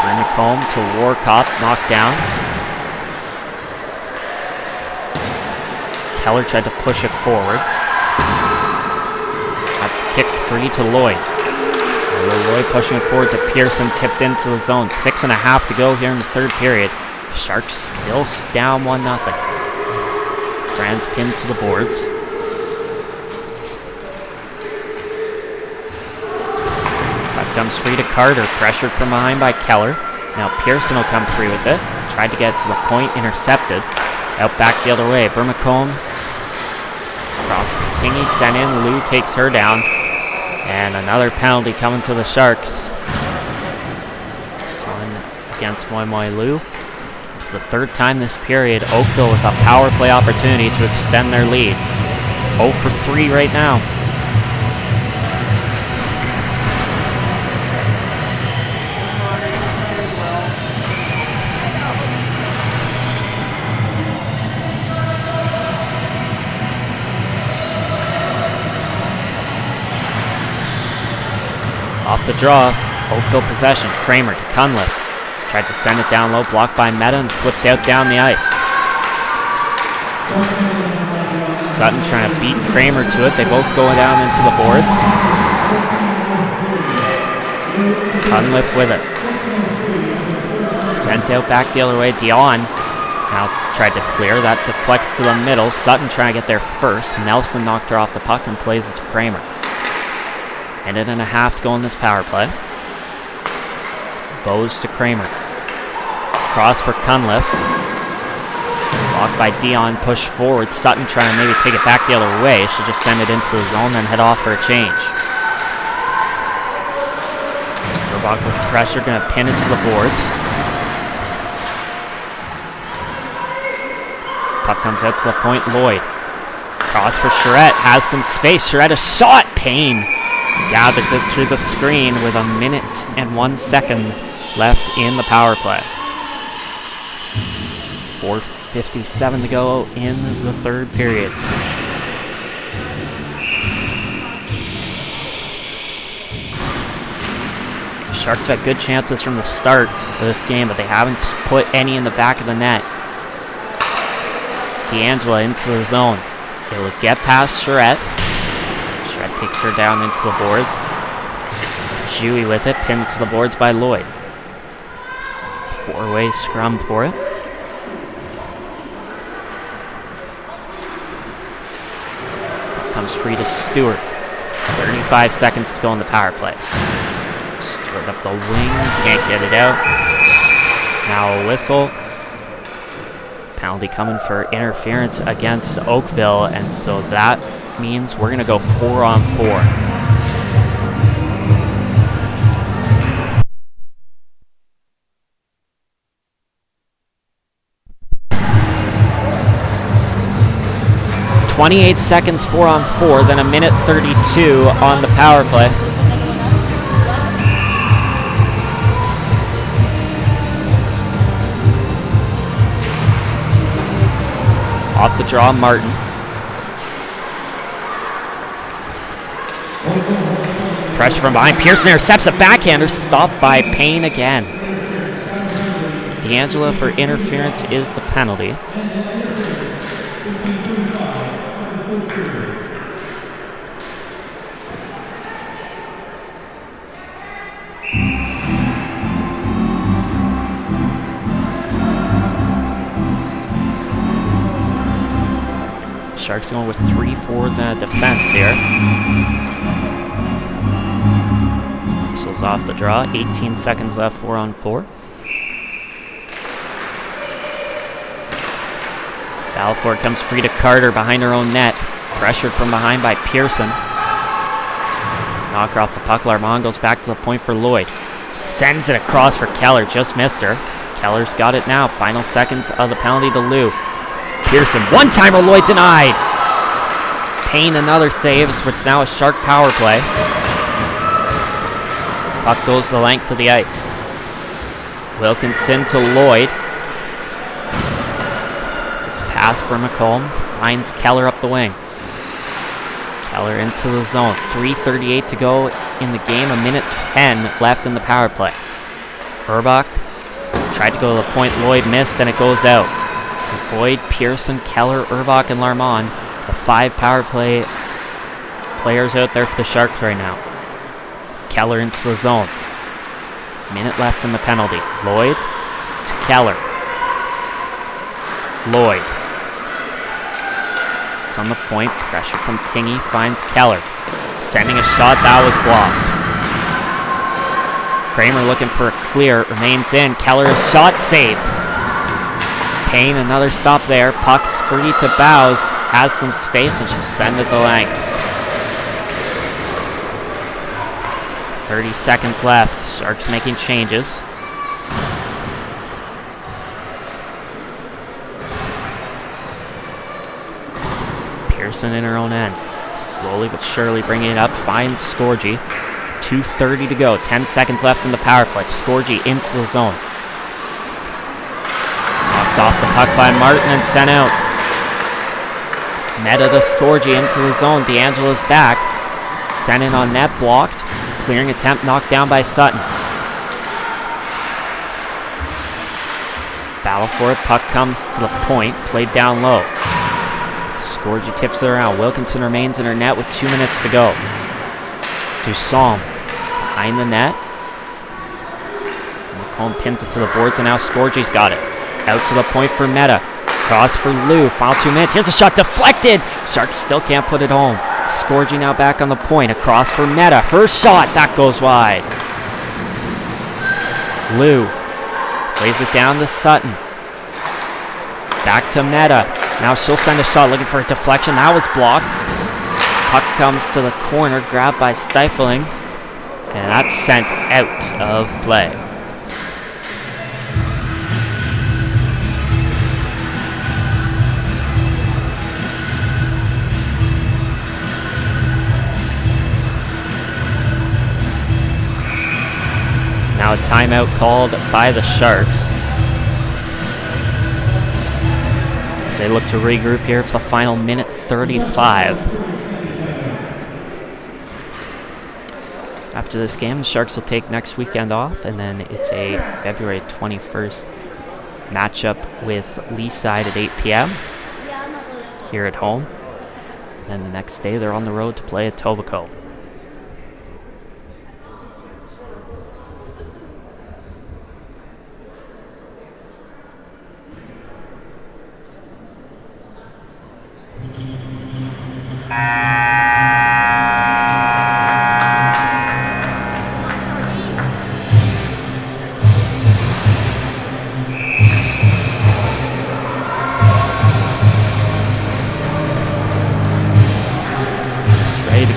McComb to Warcop, knocked down. Keller tried to push it forward. That's kicked free to Lloyd. Lloyd pushing it forward to Pearson, tipped into the zone. 6.5 to go here in the third period. Sharks still down 1-0. Franz pinned to the boards. Puck comes free to Carter, pressured from behind by Keller. Now Pearson will come free with it. Tried to get it to the point, intercepted. Out back the other way. Burmacombe. Cross from Tingy, sent in. Lou takes her down. And another penalty coming to the Sharks. This one against Moimoi Lou. It's the third time this period. Oakville with a power play opportunity to extend their lead. 0 for 3 right now. Off the draw, Oakville possession. Kramer to Cunliffe. Tried to send it down low, blocked by Meta, and flipped out down the ice. Sutton trying to beat Kramer to it. They both go down into the boards. Cunliffe with it. Sent out back the other way. Dion now tried to clear. That deflects to the middle. Sutton trying to get there first. Nelson knocked her off the puck and plays it to Kramer. Minute and a half to go in this power play. Bowes to Kramer. Cross for Cunliffe. Blocked by Dion, push forward. Sutton trying to maybe take it back the other way. She'll just send it into the zone, then head off for a change. Urbach with pressure, going to pin it to the boards. Puck comes out to the point, Lloyd. Cross for Charette, has some space. Charette a shot, Payne gathers it through the screen with 1 minute and 1 second left in the power play. 4:57 to go in the third period. The Sharks have had good chances from the start of this game, but they haven't put any in the back of the net. D'Angela into the zone. It will get past Charette. Charette takes her down into the boards. Dewey with it, pinned to the boards by Lloyd. 4-way scrum for it. Comes free to Stewart. 35 seconds to go in the power play. Stewart up the wing, can't get it out. Now a whistle. Penalty coming for interference against Oakville, and so that means we're going to go 4-on-4. .28 seconds, 4-on-4, then 1:32 on the power play. Off the draw, Martin. Pressure from behind. Pearson intercepts a backhander, stopped by Payne again. D'Angela for interference is the penalty. Sharks going with 3 forwards and a defense here. Whistles off the draw. 18 seconds left, 4-on-4. Balfour comes free to Carter behind her own net. Pressured from behind by Pearson. Knock her off the puck. Larmont goes back to the point for Lloyd. Sends it across for Keller. Just missed her. Keller's got it now. Final seconds of the penalty to Lou. Pearson, one-timer, Lloyd denied. Payne, another save. It's now a Shark power play. Puck goes the length of the ice. Wilkinson to Lloyd. It's past Burmacombe. Finds Keller up the wing. Keller into the zone. 3:38 to go in the game. 1:10 left in the power play. Urbach tried to go to the point. Lloyd missed, and it goes out. Boyd, Pearson, Keller, Urbach, and Larmont. The 5 power play players out there for the Sharks right now. Keller into the zone. Minute left in the penalty. Lloyd to Keller. Lloyd. It's on the point. Pressure from Tingy finds Keller. Sending a shot. That was blocked. Kramer looking for a clear. Remains in. Keller, a shot save. Payne, another stop there. Puck's free to Bowes. Has some space and she'll send it the length. 30 seconds left. Sharks making changes. Pearson in her own end. Slowly but surely bringing it up. Finds Scorgi. 2:30 to go. 10 seconds left in the power play. Scorgi into the zone. Knocked off the puck by Martin and sent out. Meta to Scorgi into the zone. D'Angela's back. Sent in on net. Blocked. Clearing attempt knocked down by Sutton. Battle for it. Puck comes to the point. Played down low. Scorgi tips it around. Wilkinson remains in her net with 2 minutes to go. Dussault behind the net. McComb pins it to the boards and now Scorgi's got it. Out to the point for Meta. Cross for Lou. Final 2 minutes. Here's a shot deflected. Sharks still can't put it home. Scorgi now back on the point. Across for Meta. Her shot. That goes wide. Lou lays it down to Sutton. Back to Meta. Now she'll send a shot looking for a deflection. That was blocked. Puck comes to the corner. Grabbed by Stifling. And that's sent out of play. Now a timeout called by the Sharks. As they look to regroup here for the final minute 35. After this game, the Sharks will take next weekend off, and then it's a February 21st matchup with Leaside at 8 p.m. here at home. And then the next day, they're on the road to play at Etobicoke.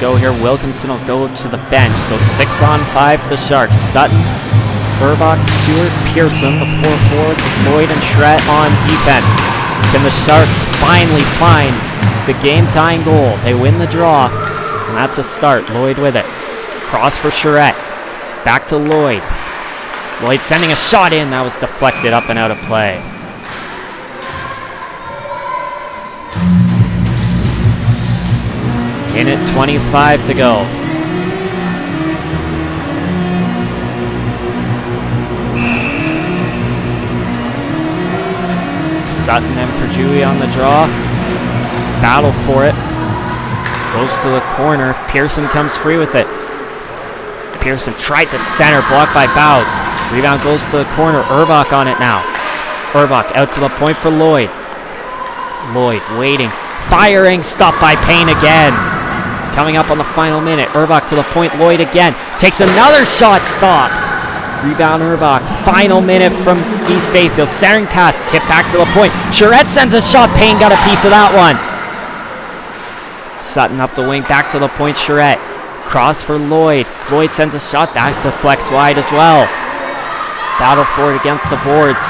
Go here. Wilkinson will go to the bench. So 6-on-5 for the Sharks. Sutton, Burbach, Stewart, Pearson, the 4 forwards with Lloyd and Charette on defense. Can the Sharks finally find the game-tying goal? They win the draw, and that's a start. Lloyd with it. Cross for Charette. Back to Lloyd. Lloyd sending a shot in. That was deflected up and out of play. Minute 25 to go. Sutton and Ferjui on the draw. Battle for it. Goes to the corner. Pearson comes free with it. Pearson tried to center, blocked by Bowes. Rebound goes to the corner. Urbach on it now. Urbach out to the point for Lloyd. Lloyd waiting. Firing. Stopped by Payne again. Coming up on the final minute. Urbach to the point. Lloyd again. Takes another shot. Stopped. Rebound Urbach. Final minute from East Bayfield. Centering pass. Tip back to the point. Charette sends a shot. Payne got a piece of that one. Sutton up the wing. Back to the point. Charette. Cross for Lloyd. Lloyd sends a shot. That deflects wide as well. Battle for it against the boards.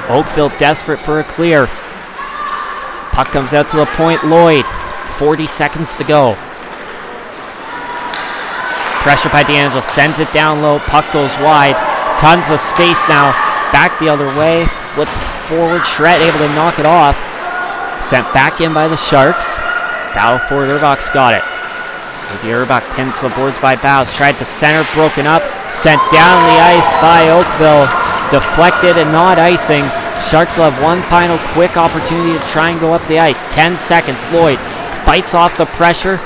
Oakville desperate for a clear. Puck comes out to the point. Lloyd. 40 seconds to go. Pressure by D'Angelo, sends it down low, puck goes wide, tons of space now, back the other way, flip forward, Charette able to knock it off, sent back in by the Sharks, battle for it, Urbach's got it, with the Urbach pinned to the boards by Bowes, tried to center, broken up, sent down the ice by Oakville, deflected and not icing. Sharks will have one final quick opportunity to try and go up the ice, 10 seconds, Lloyd fights off the pressure,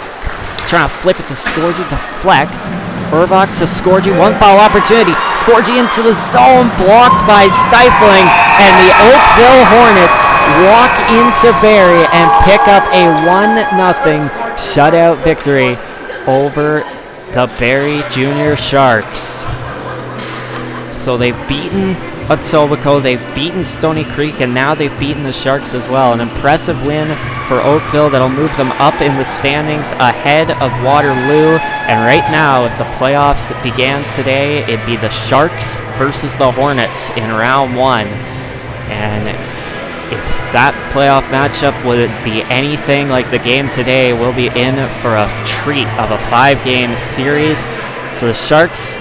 trying to flip it to Scorgi, deflects. Urbach to Scorgi, one foul opportunity. Scorgi into the zone, blocked by Stifling, and the Oakville Hornets walk into Barrie and pick up a 1-0 shutout victory over the Barrie Junior Sharks. So they've beaten Etobicoke, they've beaten Stony Creek, and now they've beaten the Sharks as well. An impressive win for Oakville that'll move them up in the standings ahead of Waterloo. And right now, if the playoffs began today, it'd be the Sharks versus the Hornets in round 1. And if that playoff matchup would be anything like the game today, we'll be in for a treat of a 5-game series. So the Sharks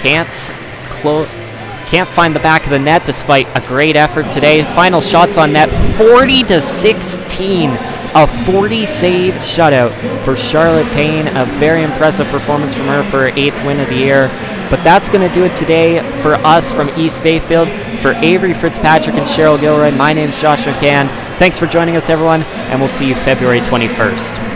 can't find the back of the net despite a great effort today. Final shots on net, 40-16. A 40-save shutout for Charlotte Payne. A very impressive performance from her for her 8th win of the year. But that's going to do it today for us from East Bayfield. For Avery Fitzpatrick and Cheryl Gilroy, my name's Josh McCann. Thanks for joining us, everyone, and we'll see you February 21st.